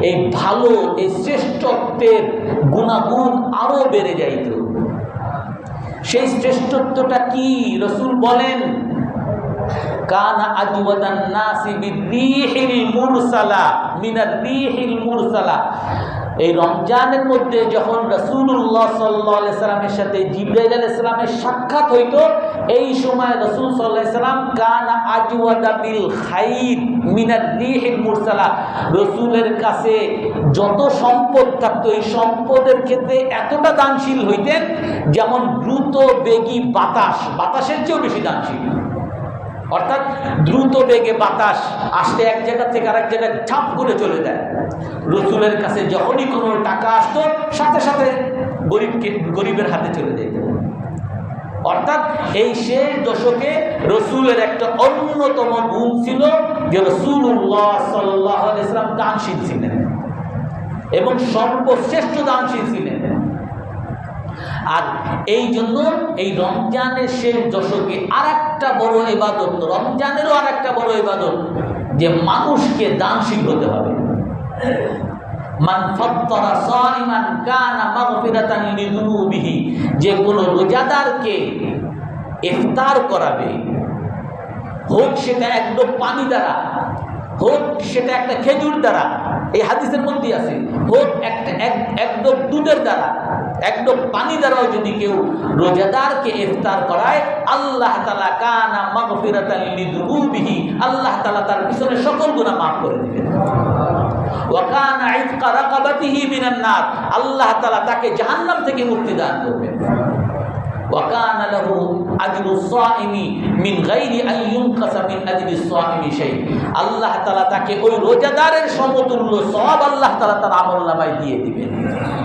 এই ভালো, এই শ্রেষ্ঠত্বের গুণাগুণ আরো বেড়ে যাইত। সেই শ্রেষ্ঠত্বটা কি? রাসূল বলেন, কানা আজওয়াদান নাসি বিরিহিল মুরসালা মিনার রিহিল মুরসালা। এই রমজানের মধ্যে যখন রাসূলুল্লাহ সাল্লাল্লাহু আলাইহি সাল্লামের সাথে জিবরাইল আলাইহিস সালামের সাক্ষাৎ হইতো, এই সময় রাসূল সাল্লাল্লাহু আলাইহি সাল্লাম কানা আজওয়াদা বিল খাইর মিনার রিহিল মুরসালা, রাসূলের কাছে যত সম্পদ থাকতো এই সম্পদের ক্ষেত্রে এতটা দানশীল হইতেন যেমন দ্রুত বেগী বাতাস, বাতাসের চেয়েও বেশি দানশীল। অর্থাৎ দ্রুত বেগে বাতাস আসতে এক জায়গা থেকে আরেক জায়গায় ঝাঁপ করে চলে যায়। রাসূলের কাছে যখনই কোনো টাকা আসতো সাথে সাথে গরিবের হাতে চলে যেত। অর্থাৎ এই শেষ দশকে রাসূলের একটা অন্যতম গুণ ছিল যে রাসূলুল্লাহ সাল্লাল্লাহু আলাইহি ওয়াসাল্লাম দানশীল ছিলেন এবং সর্বশ্রেষ্ঠ দানশীল ছিলেন। আর এই জন্য এই রমজানের শেষ দশকে আর একটা বড় ইবাদত, রমজানেরও আর একটা বড় ইবাদত, যে মানুষকে দানশীল হতে হবে। মান ফাত্তারা সাইমান কানা মাগফিরাতান লিযুনুবিহি, যে কোনো রোজাদারকে ইফতার করাবে, হোক সেটা একদম পানি দ্বারা, হোক সেটা একটা খেজুর দ্বারা, এই হাদিসের মধ্যে আছে, হোক একটা একদম দুধের দ্বারা, একদম পানি দ্বারাও যদি কেউ রোজাদারকে ইফতার করায়, আল্লাহ তাআলা কানা মাগফিরাতান লিযুনুবিহি, আল্লাহ তাআলা তার পিছনে সকল গুনাহ মাফ করে দিবেন। ওয়া কানা ইতকা রাকাবাতিহি মিনান নার, আল্লাহ তাআলা তাকে জাহান্নাম থেকে মুক্তি দান করবেন। ওয়া কানা লাহু আজরুস সাইমি মিন গায়রি আন ইউনকাসা মিন আজরিস সাইমি শাই, আল্লাহ তাআলা তাকে ওই রোজাদারের সমতুল্য সওয়াব আল্লাহ তাআলা তার আমলনামায় দিয়ে দিবেন।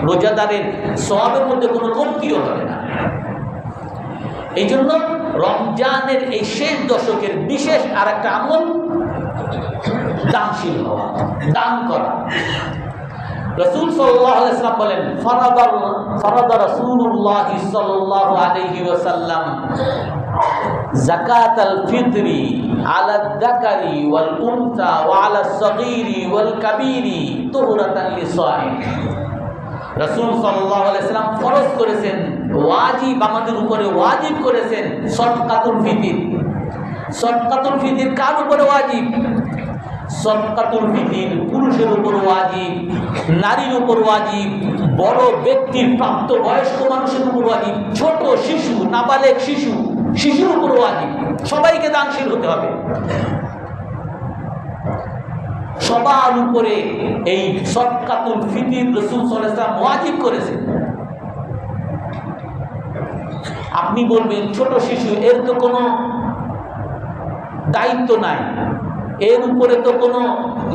রোজাদারের সওয়াবের মধ্যে কোনো কমতিও হবে না। এই জন্য রমজানের এই শেষ দশকের বিশেষ আর একটা আমল দানশীল হওয়া, দান করা। রাসূল সাল্লাল্লাহু আলাইহি ওয়াসাল্লাম বলেন, ফারাদা রাসূলুল্লাহ সাল্লাল্লাহু আলাইহি ওয়াসাল্লাম যাকাতাল ফিতরি আলা যাকারি ওয়াল উনসা ওয়া আলা সগীরি ওয়াল কাবীরি তুহরাতান লিসাইম। রাসূল সাল্লাল্লাহু আলাইহি ওয়াসাল্লাম ফরজ করেছেন, ওয়াজিব, আমাদের উপরে ওয়াজিব করেছেন সদকাতুল ফিতর। সদকাতুল ফিতর কার উপরে ওয়াজিব? সদকাতুল ফিতর পুরুষের উপর ওয়াজিব, নারীর উপর ওয়াজিব, বড় ব্যক্তির প্রাপ্তবয়স্ক মানুষের উপর ওয়াজিব, ছোট শিশু, নাবালেগ শিশুর উপর ওয়াজিব। সবাইকে দানশীল হতে হবে। সবার উপরে এই সদকাতুল ফিতর রাসূল সাল্লাল্লাহু আলাইহি ওয়াসাল্লাম ওয়াজিব করেছেন। আপনি বলবেন ছোট শিশু, এর তো কোনো দায়িত্ব নাই, এর উপরে তো কোনো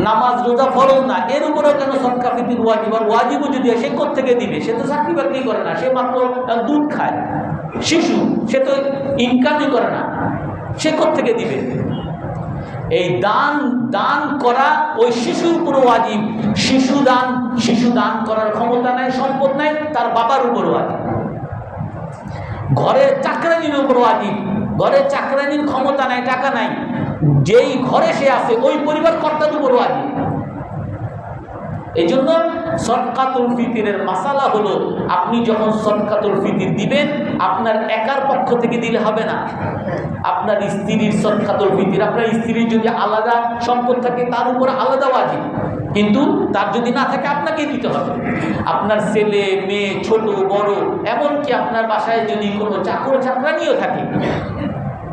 নামাজ রোজা ফরজ না, এর উপরেও কেন সদকা ফিতর ওয়াজিব? আর ওয়াজিবও যদি সে কোত্থেকে দিবে? সে তো চাকরি বাকরি করে না, সে মাত্র দুধ খায়। শিশু, সে তো ইনকামই করে না, সে কোত্থেকে দিবে? এই দান করা ওই শিশুর উপর ওয়াজিব। শিশু দান করার ক্ষমতা নাই, সম্পদ নাই, তার বাবার উপর ওয়াজিব। ঘরের চাকরানির উপর ওয়াজিব। ঘরের চাকরানির ক্ষমতা নাই, টাকা নাই, যেই ঘরে সে আছে ওই পরিবার কর্তার উপর ওয়াজিব। এই জন্য সদকাতুল ফিতরের মাসালা হলো, আপনি যখন সদকাতুল ফিতর দিবেন, আপনার একার পক্ষ থেকে দিলে হবে না। আপনার স্ত্রীর সদকাতুল ফিতর, আপনার স্ত্রীর যদি আলাদা সম্পদ থাকে তার উপর আলাদা ওয়াজিব, কিন্তু তার যদি না থাকে আপনাকে দিতে হবে। আপনার ছেলে মেয়ে, ছোট বড়, এমনকি আপনার বাসায় যদি কোনো চাকর চাকরানিও থাকে,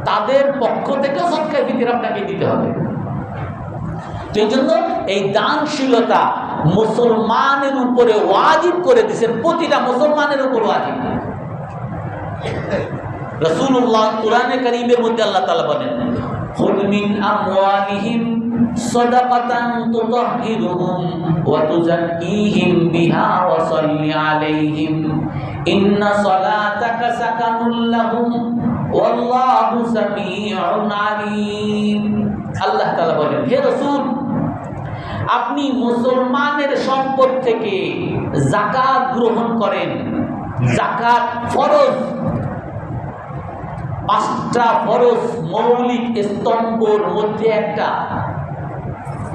তাদের পক্ষ থেকেও সদকায়ে ফিতর আপনাকে দিতে হবে। এই জন্য এই দানশীলতা মুসলমানের উপরে ওয়াজিব করে দিয়েছেন, প্রতিটা মুসলমানের উপর ওয়াজিব। রাসূলুল্লাহ কুরআনে কারীমের মধ্যে আল্লাহ তাআলা বলেন, খুয মিন আমওয়ালিহিম সাদাকাতান তুতাহহিরুহুম ওয়া তুযাক্কিহিম বিহা ওয়া সাল্লি আলাইহিম ইন্না সালাতাকা সাকানুল লাহুম ওয়াল্লাহু সামিউন আলীম। আল্লাহ তাআলা বলেন, হে রাসূল, আপনি মুসলমানের সম্পদ থেকে যাকাত গ্রহণ করেন। যাকাত ফরজ, 5টা ফরজ মৌলিক স্তম্ভের মধ্যে একটা।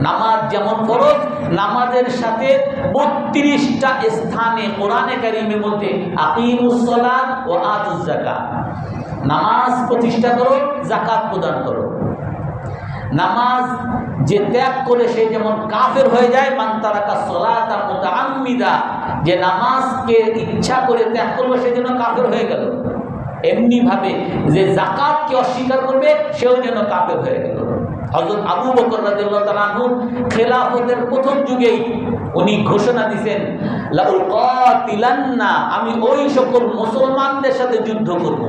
নামাজ যেমন ফরজ, নামাজের সাথে 32টা স্থানে কোরআনে কারীমের মধ্যে আকিমুস সালাত ওয়া আতুজ যাকাত, নামাজ প্রতিষ্ঠা করো, যাকাত প্রদান করো। নামাজ যে ত্যাগ করে সে যেমন কাফের হয়ে যায়, মান তারাকা সালাতা মুতাআম্মিদা, যে নামাজকে ইচ্ছা করে ত্যাগ করলো সে যেন কাফের হয়ে গেল। এমনি ভাবে যে যাকাতকে অস্বীকার করবে সেও যেন কাফের হয়ে গেল। হযরত আবু বকর রাদিয়াল্লাহু তাআলা আনহু খেলাফতের প্রথম যুগেই উনি ঘোষণা দিয়েছেন, লাউল কাতিলান্না, আমি ওই সকল মুসলমানদের সাথে যুদ্ধ করব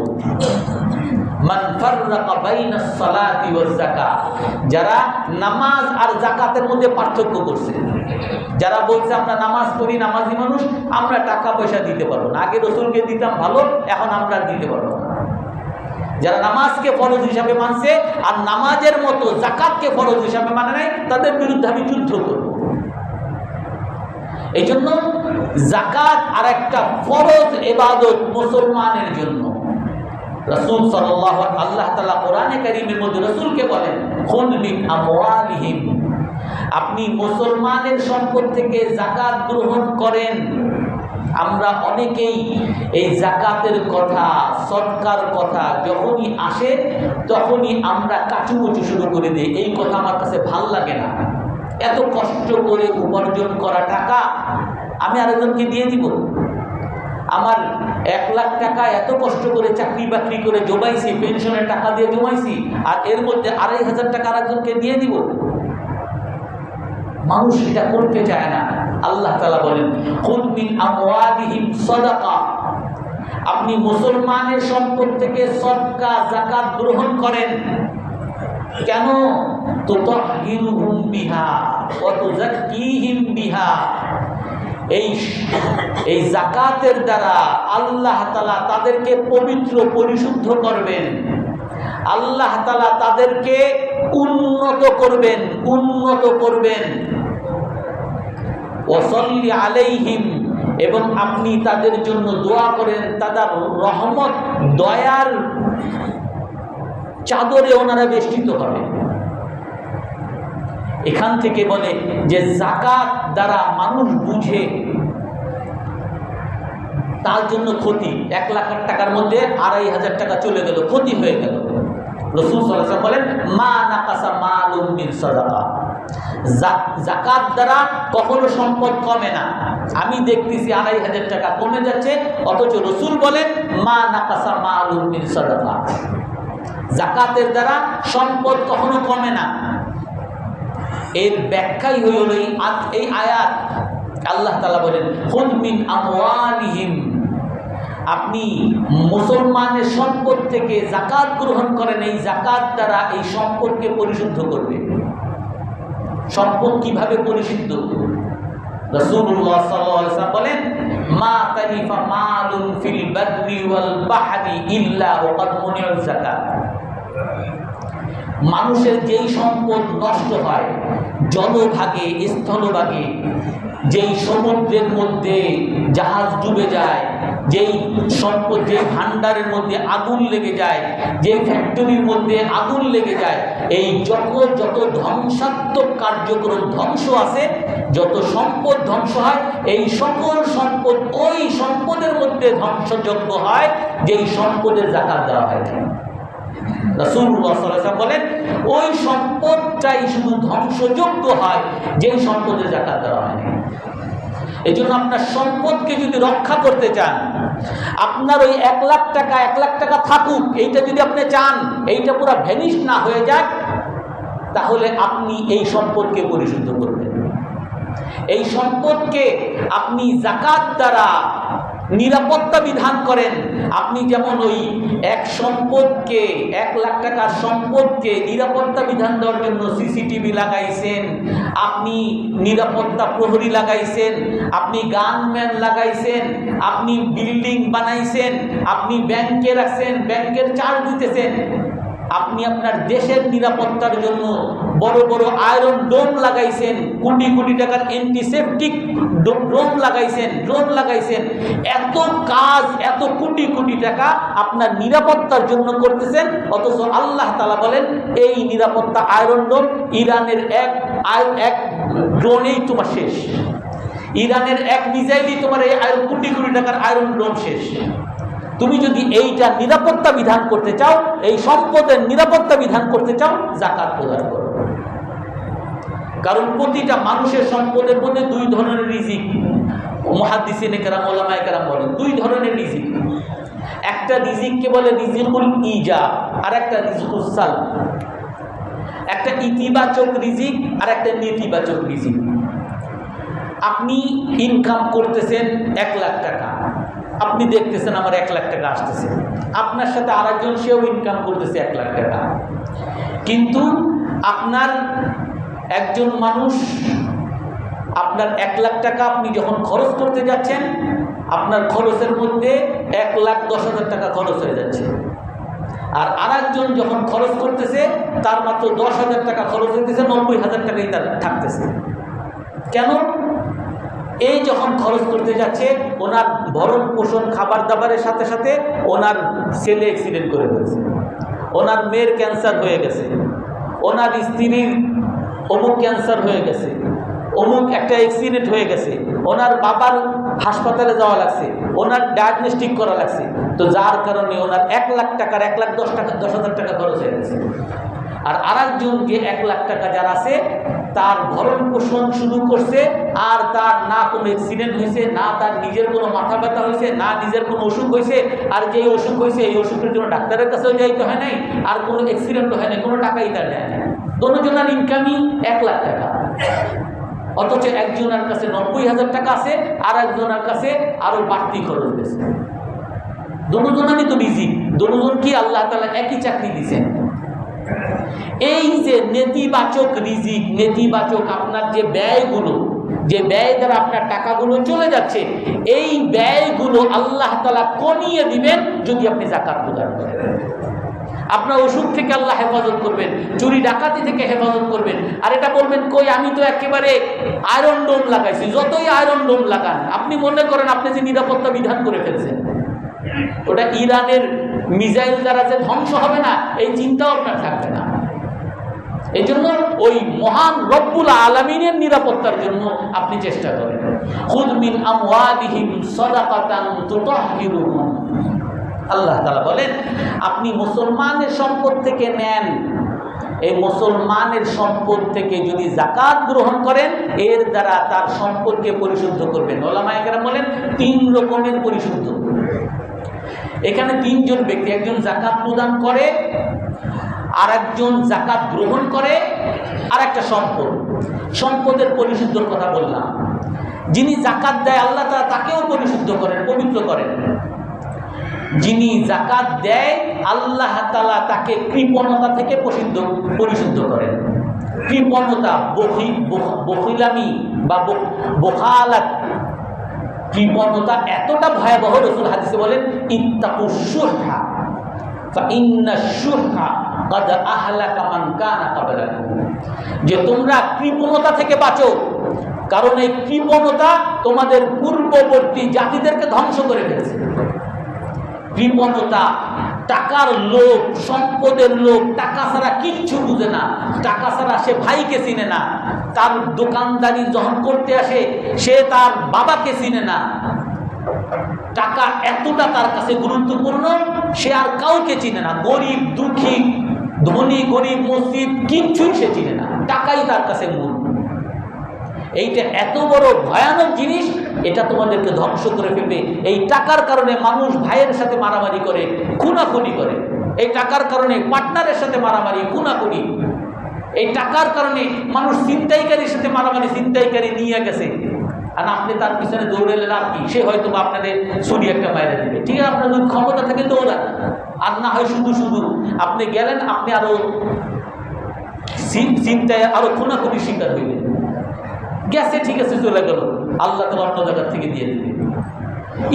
মান ফাররাকা বাইনাস সালাতি ওয়াজ যাকাত, যারা নামাজ আর যাকাতের মধ্যে পার্থক্য করছে, যারা বলছে আমরা নামাজ পড়ি, নামাজি মানুষ, আমরা টাকা পয়সা দিতে পারবো না, আগে রাসূলকে দিতাম ভালো, এখন আমরা দিতে পারবো না। যারা নামাজকে ফরজ হিসাবে মানছে আর নামাজের মতো যাকাতকে ফরজ হিসাবে মানে নাই, তাদের বিরুদ্ধে আমি যুদ্ধ করব। এই জন্য যাকাত আর একটা ফরজ ইবাদত মুসলমানের জন্য। রাসূল সাল্লাল্লাহু আলাইহি আল্লাহ তাআলা কোরআনে কারীমের মধ্যে রাসূলকে বলেন, খুয মিন আমওয়ালিহিম, আপনি মুসলমানের সম্পদ থেকে যাকাত গ্রহণ করেন। আমরা অনেকেই এই যাকাতের কথা, সদকার কথা যখনই আসে তখনই আমরা কাচুমুচু শুরু করে দিই। এই কথা আমার কাছে ভাল লাগে না। এত কষ্ট করে উপার্জন করা টাকা আমি আরেকজনকে দিয়ে দিব? আমার 1 লাখ টাকা এত কষ্ট করে চাকরি বাকরি করে জমাইছি, পেনশনের টাকা দিয়ে জমাইছি, আর এর মধ্যে 2,500 টাকা আরেকজনকে দিয়ে দিব? মানুষ এটা করতে চায় না। আল্লাহ তাআলা বলেন, খুয মিন আমওয়ালিহিম সাদাকা, আপনি মুসলমানের সম্পদ থেকে সদকা যাকাত গ্রহণ করেন। কেন? তুতাহহিরুহুম বিহা ওয়া তুযাক্কিহিম বিহা, এই যাকাতের দ্বারা আল্লাহ তাআলা তাদেরকে পবিত্র পরিশুদ্ধ করবেন, আল্লাহ তাআলা তাদেরকে উন্নত করবেন। ওয়াসাল্লি আলাইহিম, এবং আপনি তাদের জন্য দোয়া করেন, তাদের রহমত দয়ার চাদরে ওনারা বেষ্টিত হবে। এখান থেকে বলে যে যাকাত দ্বারা মানুষ বুঝে তার জন্য ক্ষতি। 1 লাখ টাকার মধ্যে 2,500 টাকা চলে গেল, ক্ষতি হয়ে গেল। রাসূল সাল্লাল্লাহু আলাইহি ওয়াসাল্লাম বলেন, মা নাকাসা মালুম মিন সাদাকা, যাকাত দ্বারা কখনো সম্পদ কমে না। আমি দেখতেছি ২৫০০ টাকা কমে যাচ্ছে, অথচ রাসূল বলেন মা নাকাসা মালুন মিন সাদাকা, যাকাতের দ্বারা সম্পদ কখনো কমে না। এর ব্যাখ্যাই হইল এই আয়াত। আল্লাহ তাআলা বলেন খুয মিন আমওয়ালিহিম, আপনি মুসলমানের সম্পদ থেকে যাকাত গ্রহণ করেন, এই যাকাত দ্বারা এই সম্পদকে পরিশুদ্ধ করবে। সম্পদ কিভাবে পরিশুদ্ধ? রাসূলুল্লাহ সাল্লাল্লাহু আলাইহি ওয়াসাল্লাম বলেন মা তালিফা মালুন ফিল বাররি ওয়াল বাহরি ইল্লা ওয়াকাদ মুনিউ যাকাত। মানুষের যেই সম্পদ নষ্ট হয় জলভাগে, স্থলভাগে, যেই সমুদ্রের মধ্যে জাহাজ ডুবে যায়, যেই সম্পদ, যে ভান্ডারের মধ্যে আগুন লেগে যায়, যে ফ্যাক্টরির মধ্যে আগুন লেগে যায়, এই যত ধ্বংসাত্মক কার্যক্রম ধ্বংস আছে, যত সম্পদ ধ্বংস হয়, এই সকল সম্পদ ওই সম্পদের মধ্যে ধ্বংসযোগ্য হয় যেই সম্পদের যাকাত দেওয়া হয়। রাসূলুল্লাহ সাল্লাল্লাহু আলাইহি ওয়াসাল্লাম বলেন ওই সম্পদটাই শুধু ধ্বংসযোগ্য হয় যেই সম্পদের যাকাত দেওয়া হয়। এই জন্য আপনার সম্পদকে যদি রক্ষা করতে চান, আপনার ওই ১,০০,০০০ টাকা ১,০০,০০০ টাকা থাকুক, এইটা যদি আপনি চান এইটা পুরো ভ্যানিশ না হয়ে যাক, তাহলে আপনি এই সম্পদকে পরিশুদ্ধ করবেন। এই সম্পদকে আপনি যাকাত দ্বারা নিরাপত্তা বিধান করেন। আপনি যেমন ওই এক সম্পদকে, ১,০০,০০০ টাকার সম্পদকে নিরাপত্তা বিধান দেওয়ার জন্য সিসিটিভি লাগাইছেন, আপনি নিরাপত্তা প্রহরী লাগাইছেন, আপনি গানম্যান লাগাইছেন, আপনি বিল্ডিং বানাইছেন, আপনি ব্যাংকে রাখছেন, ব্যাংকের চার্জ দিতেছেন, আপনি আপনার দেশের নিরাপত্তার জন্য বড় বড় আয়রন ডোম লাগাইছেন, কোটি কোটি টাকার অ্যান্টিসেপটিক ড্রোন লাগাইছেন, এত কাজ, এত কোটি কোটি টাকা আপনার নিরাপত্তার জন্য করতেছেন, অথচ আল্লাহ তাআলা বলেন এই নিরাপত্তা আয়রন ডোম, ইরানের এক ড্রোনেই তোমার শেষ, ইরানের এক মিসাইলই তোমার এই কোটি কোটি টাকার আয়রন ডোম শেষ। তুমি যদি এইটা নিরাপত্তা বিধান করতে চাও, এই সম্পদের নিরাপত্তা বিধান করতে চাও, যাকাত প্রদান করো। কারণ প্রতিটা মানুষের সম্পদের মধ্যে দুই ধরনের রিজিক, মুহাদ্দিসিনে কেরাম, উলামায়ে কেরাম বলেন দুই ধরনের রিজিক। একটা রিজিককে বলে রিজিকুল ইজাব, আর একটা রিজিকুল সালব। একটা ইতিবাচক রিজিক আর একটা নেতিবাচক রিজিক। আপনি ইনকাম করতেছেন ১,০০,০০০ টাকা, আপনি দেখতেছেন আমার ১,০০,০০০ টাকা আসতেছে, আপনার সাথে আরেকজন সেও ইনকাম করতেছে ১,০০,০০০ টাকা, কিন্তু আপনার একজন মানুষ আপনার ১,০০,০০০ টাকা আপনি যখন খরচ করতে যাচ্ছেন, আপনার খরচের মধ্যে ১,১০,০০০ টাকা খরচ হয়ে যাচ্ছে, আর আরেকজন যখন খরচ করতেছে তার মাত্র ১০,০০০ টাকা খরচ হইতেছে, ৯০,০০০ টাকাই তার থাকতেছে। কেন? এই যখন খরচ করতে যাচ্ছে, ওনার ভরণ পোষণ খাবার দাবারের সাথে সাথে ওনার ছেলে অ্যাক্সিডেন্ট করে ফেলছে, ওনার মেয়ের ক্যান্সার হয়ে গেছে, ওনার স্ত্রীর অমুক ক্যান্সার হয়ে গেছে, অমুক একটা অ্যাক্সিডেন্ট হয়ে গেছে, ওনার বাবার হাসপাতালে যাওয়া লাগছে, ওনার ডায়াগনস্টিক করা লাগছে, তো যার কারণে ওনার ১,০০,০০০ টাকার ১,১০,০০০ টাকা খরচ হয়ে গেছে। আর আরেকজন যে ১,০০,০০০ টাকা যার আছে, তার ভরণ পোষণ শুরু করছে, আর তার না কোনো অ্যাক্সিডেন্ট হয়েছে, না তার নিজের কোনো মাথা ব্যথা হয়েছে, না নিজের কোনো অসুখ হয়েছে, আর যেই অসুখ হয়েছে এই অসুখের জন্য ডাক্তারের কাছেও যাইতে হয় নাই, আর কোনো অ্যাক্সিডেন্টও হয় নাই, কোনো টাকাই তার দেয় না, দুজনের ইনকামই ১,০০,০০০ টাকা। অথচ একজনের কাছে ৯০,০০০ টাকা আছে, আর একজনের কাছে আরো বাড়তি খরচ গেছে। দুজনেরই তো বিজি, দুজন কি আল্লাহ তাআলা একই চাকরি দিয়েছেন। এই যে নেতিবাচক রিজিক, নেতিবাচক আপনার যে ব্যয়গুলো, যে ব্যয় দ্বারা আপনার টাকাগুলো চলে যাচ্ছে, এই ব্যয়গুলো আল্লাহ তাআলা কমিয়ে দিবেন যদি আপনি যাকাত প্রদান করেন। আপনার অসুখ থেকে আল্লাহ হেফাজত করবেন, চুরি ডাকাতি থেকে হেফাজত করবেন। আর এটা বলবেন কই আমি তো একেবারে আয়রন ডোম লাগাইছি। যতই আয়রন ডোম লাগান, আপনি মনে করেন আপনি যে নিরাপত্তা বিধান করে ফেলছেন, ওটা ইরানের মিসাইল দ্বারা যে ধ্বংস হবে না এই চিন্তাও আপনার থাকবে না। এই জন্য ওই মহান রব্বুল আলামিনের নিরাপত্তার জন্য আপনি চেষ্টা করেন। খুয মিন আমওয়ালিহিম সাদাকাতান তুতাহহিরুহুম, আল্লাহ তাআলা বলেন আপনি মুসলমানের সম্পদ থেকে নেন, এই মুসলমানের সম্পদ থেকে যদি যাকাত গ্রহণ করেন, এর দ্বারা তার সম্পদকে পরিশুদ্ধ করবেন। ওলামায়ে কেরাম বলেন 3 রকমের পরিশুদ্ধ। এখানে 3 জন ব্যক্তি, একজন যাকাত প্রদান করে, আর একজন যাকাত গ্রহণ করে, আর একটা সম্পদের পরিশুদ্ধর কথা বললাম। যিনি যাকাত দেয় আল্লাহ তাআলা তাকেও পরিশুদ্ধ করেন, পবিত্র করেন। যিনি যাকাত দেয় আল্লাহ তাআলা তাকে কৃপণতা থেকে পরিশুদ্ধ করেন। কৃপণতা, বখিলামি বা বখালাত, কৃপণতা এতটা ভয়াবহ, রাসূল হাদিসে বলেন ইত্তাকুশ শুহা ফাইন্নাশ শুহা ক্বাদ আহলাকা মান কানা ক্বাবলাকুম, যে তোমরা কৃপণতা থেকে বাঁচো, কারণ এই কৃপণতা তোমাদের পূর্ববর্তী জাতিদেরকে ধ্বংস করে ফেলেছে। কৃপণতা, টাকার লোভ, সম্পদের লোভ, টাকা ছাড়া কিচ্ছু বুঝে না, টাকা ছাড়া সে ভাইকে চিনে না, তার দোকানদারি যখন করতে আসে সে তার বাবাকে চিনে না, টাকা এতটা তার কাছে গুরুত্বপূর্ণ সে আর কাউকে চিনে না, গরিব দুঃখী, ধনী গরিব, মসজিদ কিচ্ছুই সে চিনে না, টাকাই তার কাছে মূল। এইটা এত বড় ভয়ানক জিনিস, এটা তোমাদেরকে ধ্বংস করে ফেলবে। এই টাকার কারণে মানুষ ভাইয়ের সাথে মারামারি করে, খুনাখুনি করে, এই টাকার কারণে পার্টনারের সাথে মারামারি, খুনাখুনি, এই টাকার কারণে মানুষ ছিনতাইকারীর সাথে মারামারি, ছিনতাইকারী নিয়ে গেছে, আর আপনি তার পিছনে দৌড়েলেন, আর কি সে হয়তো আপনাদের ছুরি একটা বাইরে দিবে, ঠিক আছে, আপনার যদি ক্ষমতা থাকে দৌড়ান, আর না হয় শুধু আপনি গেলেন, আপনি আরো চিন্তায় আরো খুনাখুনি শিকার হইলেন, গেছে, ঠিক আছে, চলে গেল, আল্লাহ তাআলা অন্য জায়গা থেকে দিয়ে দিবে।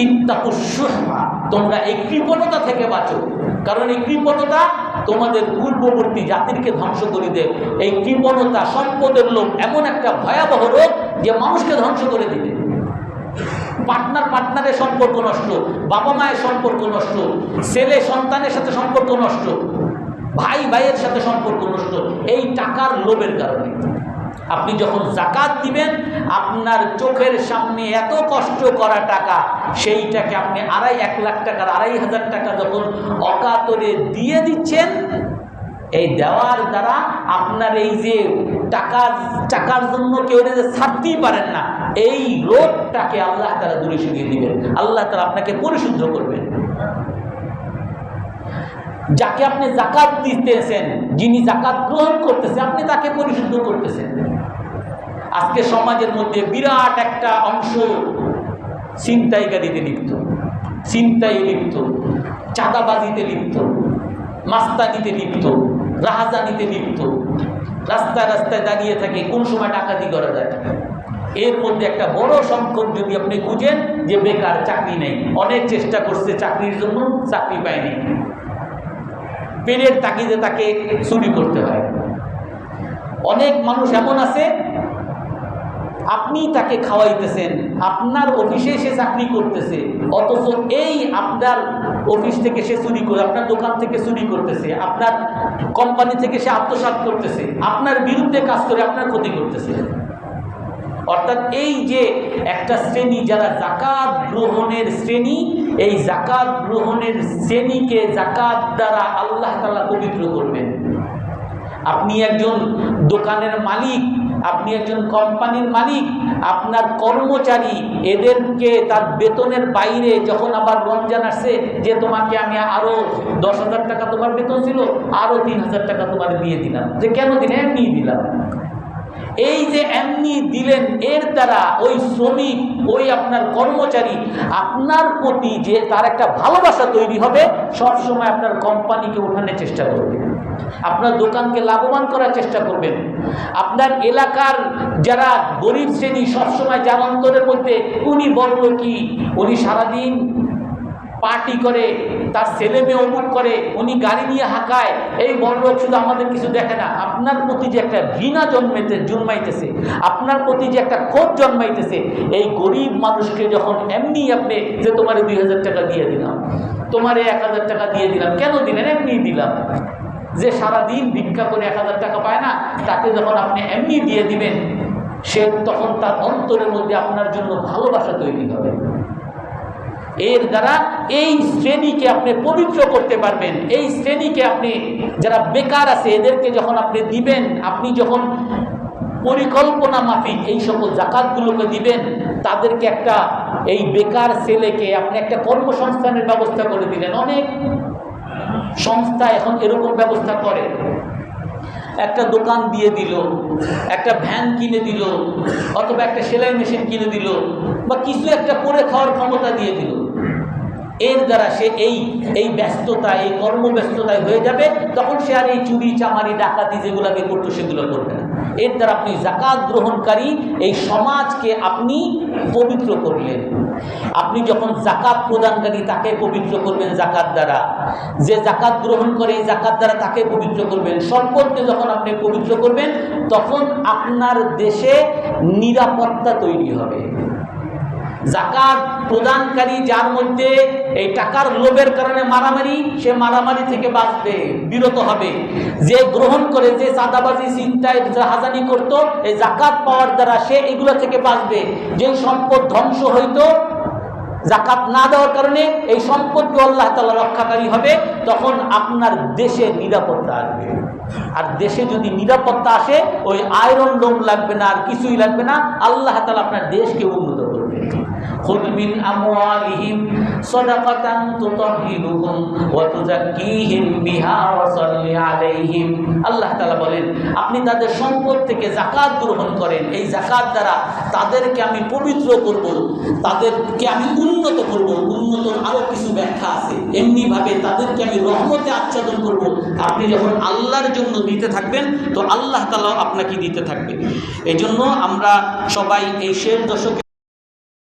ইত্তাকুশ শুহা, তোমরা এই কৃপণতা থেকে বাঁচো, কারণ এই কৃপণতা তোমাদের পূর্ববর্তী জাতিকে ধ্বংস করে দেয়। এই কৃপণতা, সম্পদের লোভ এমন একটা ভয়াবহ রোগ যে মানুষকে ধ্বংস করে দিবে। পার্টনারের সম্পর্ক নষ্ট, বাবা মায়ের সম্পর্ক নষ্ট, ছেলে সন্তানের সাথে সম্পর্ক নষ্ট, ভাই ভাইয়ের সাথে সম্পর্ক নষ্ট, এই টাকার লোভের কারণে। আপনি যখন যাকাত দিবেন, আপনার চোখের সামনে এত কষ্ট করা টাকা, সেইটাকে আপনি 1 লাখ টাকার 2,500 টাকা যখন অকাতরে দিয়ে দিচ্ছেন, এই দেওয়ার দ্বারা আপনার এই যে টাকার জন্য কেউ যে ছাড়তেই পারেন না, এই রোগটাকে আল্লাহ তাআলা দূরে সরিয়ে দিবেন, আল্লাহ তাআলা আপনাকে পরিশুদ্ধ করবেন। যাকে আপনি যাকাত দিতেছেন, যিনি যাকাত গ্রহণ করতেছে, আপনি তাকে পরিশুদ্ধ করতেছেন। আজকে সমাজের মধ্যে বিরাট একটা অংশ ছিনতাইকারীতে লিপ্ত, ছিনতাই লিপ্ত, চাঁদাবাজিতে লিপ্ত, মাস্তানিতে লিপ্ত, রাহাজানিতে লিপ্ত, রাস্তায় রাস্তায় দাঁড়িয়ে থাকে কোন সময় ডাকাতি করা যায়। এর মধ্যে একটা বড় সংখ্যক যদি আপনি খুঁজেন যে বেকার, চাকরি নেই, অনেক চেষ্টা করছে চাকরির জন্য, চাকরি পায়নি, পেটের তাগিদে তাকে চুরি করতে হয়। অনেক মানুষ এমন আছে, আপনি তাকে খাওয়াইতেছেন, আপনার অফিসে সে চাকরি করতেছে, অথচ এই আপনার অফিস থেকে সে চুরি করে, আপনার দোকান থেকে চুরি করতেছে, আপনার কোম্পানি থেকে সে আত্মসাৎ করতেছে, আপনার বিরুদ্ধে কাজ করে আপনার ক্ষতি করতেছে। অর্থাৎ এই যে একটা শ্রেণী যারা যাকাত গ্রহণের শ্রেণী, এই যাকাত গ্রহণের শ্রেণীকে যাকাত দ্বারা আল্লাহ তাআলা পবিত্র করবেন। আপনি একজন দোকানের মালিক, আপনি একজন কোম্পানির মালিক, আপনার কর্মচারী, এদেরকে তার বেতনের বাইরে যখন আবার রমজান আসছে, যে তোমাকে আমি আরো 10,000 টাকা তোমার বেতন ছিল, আরো 3,000 টাকা তোমার দিয়ে দিলাম, যে কেন দিলে, এমনি দিলাম। এই যে এমনি দিলেন, এর দ্বারা ওই শ্রমিক, ওই আপনার কর্মচারী, আপনার প্রতি যে তার একটা ভালোবাসা তৈরি হবে, সব সময় আপনার কোম্পানিকে উঠানোর চেষ্টা করবে, আপনার দোকানকে লাভবান করার চেষ্টা করবেন। আপনার এলাকার যারা গরিব শ্রেণী, সবসময় যার অন্তরের মধ্যে উনি বড় কি, উনি সারাদিন পার্টি করে, তার ছেলে মেয়ে অমুক করে, উনি গাড়ি নিয়ে হাঁকায়, এই বড় লোক শুধু আমাদের কিছু দেখে না, আপনার প্রতি যে একটা ঘৃণা জন্মাইতেছে, আপনার প্রতি যে একটা ক্ষোভ জন্মাইতেছে, এই গরিব মানুষকে যখন এমনি আপনি যে তোমার 2,000 টাকা দিয়ে দিলাম, তোমার 1,000 টাকা দিয়ে দিলাম, কেন দিলেন, এমনি দিলাম, যে সারাদিন ভিক্ষা করে 1,000 টাকা পায় না, তাকে যখন আপনি এমনি দিয়ে দিবেন, সে তখন তার অন্তরের মধ্যে আপনার জন্য ভালোবাসা তৈরি হবে। এর দ্বারা এই শ্রেণীকে আপনি পবিত্র করতে পারবেন। এই শ্রেণীকে আপনি, যারা বেকার আছে এদেরকে যখন আপনি দিবেন, আপনি যখন পরিকল্পনা মাফিক এই সকল জাকাতগুলোকে দিবেন, তাদেরকে একটা, এই বেকার ছেলেকে আপনি একটা কর্মসংস্থানের ব্যবস্থা করে দিলেন। অনেক সংস্থা এখন এরকম ব্যবস্থা করে, একটা দোকান দিয়ে দিল, একটা ভ্যান কিনে দিল, অথবা একটা সেলাই মেশিন কিনে দিল, বা কিছু একটা করে খাওয়ার ক্ষমতা দিয়ে দিল। এর দ্বারা সে এই ব্যস্ততায়, এই কর্মব্যস্ততায় হয়ে যাবে, তখন সে আর এই চুরি চামারি ডাকাতি যেগুলোকে করতো সেগুলো করবে না। এর দ্বারা আপনি জাকাত গ্রহণকারী এই সমাজকে আপনি পবিত্র করলেন। আপনি যখন জাকাত প্রদানকারী তাকে পবিত্র করবেন জাকাত দ্বারা, যে জাকাত গ্রহণ করে এই জাকাত দ্বারা তাকে পবিত্র করবেন, সম্পদকে যখন আপনি পবিত্র করবেন, তখন আপনার দেশে নিরাপত্তা তৈরি হবে। জাকাত প্রদানকারী যার মধ্যে এই টাকার লোভের কারণে মারামারি, সে মারামারি থেকে বাঁচবে, বিরত হবে। যে গ্রহণ করে, যে চাঁদাবাজি চিন্তায় হাজানি করতো, এই জাকাত পাওয়ার দ্বারা সে এগুলো থেকে বাঁচবে। যে সম্পদ ধ্বংস হইতো জাকাত না দেওয়ার কারণে, এই সম্পদকে আল্লাহ তাআলা রক্ষাকারী হবে, তখন আপনার দেশে নিরাপত্তা আসবে। আর দেশে যদি নিরাপত্তা আসে, ওই আয়রন ডোম লাগবে না, আর কিছুই লাগবে না, আল্লাহ তাআলা আপনার দেশকে উন্নত করবে। খুয মিন আমওয়ালিহিম সাদাকাতান তুতাহহিরুহুম ওয়া তুযাক্কিহিম বিহা ওয়া সাল্লি আলাইহিম। আল্লাহ তাআলা বলেন, আপনি তাদের সম্পদ থেকে যাকাত গ্রহণ করেন, এই যাকাত দ্বারা তাদেরকে আমি পবিত্র করব, তাদেরকে আমি উন্নত করব। উন্নতর আরো কিছু ব্যাখ্যা আছে। এমনি ভাবে তাদেরকে আমি রহমতে আচ্ছাদন করব। আপনি যখন আল্লাহর জন্য দিতে থাকবেন, তো আল্লাহ তাআলা আপনাকে দিতে থাকবে। এই জন্য আমরা সবাই এই শেষ দশকে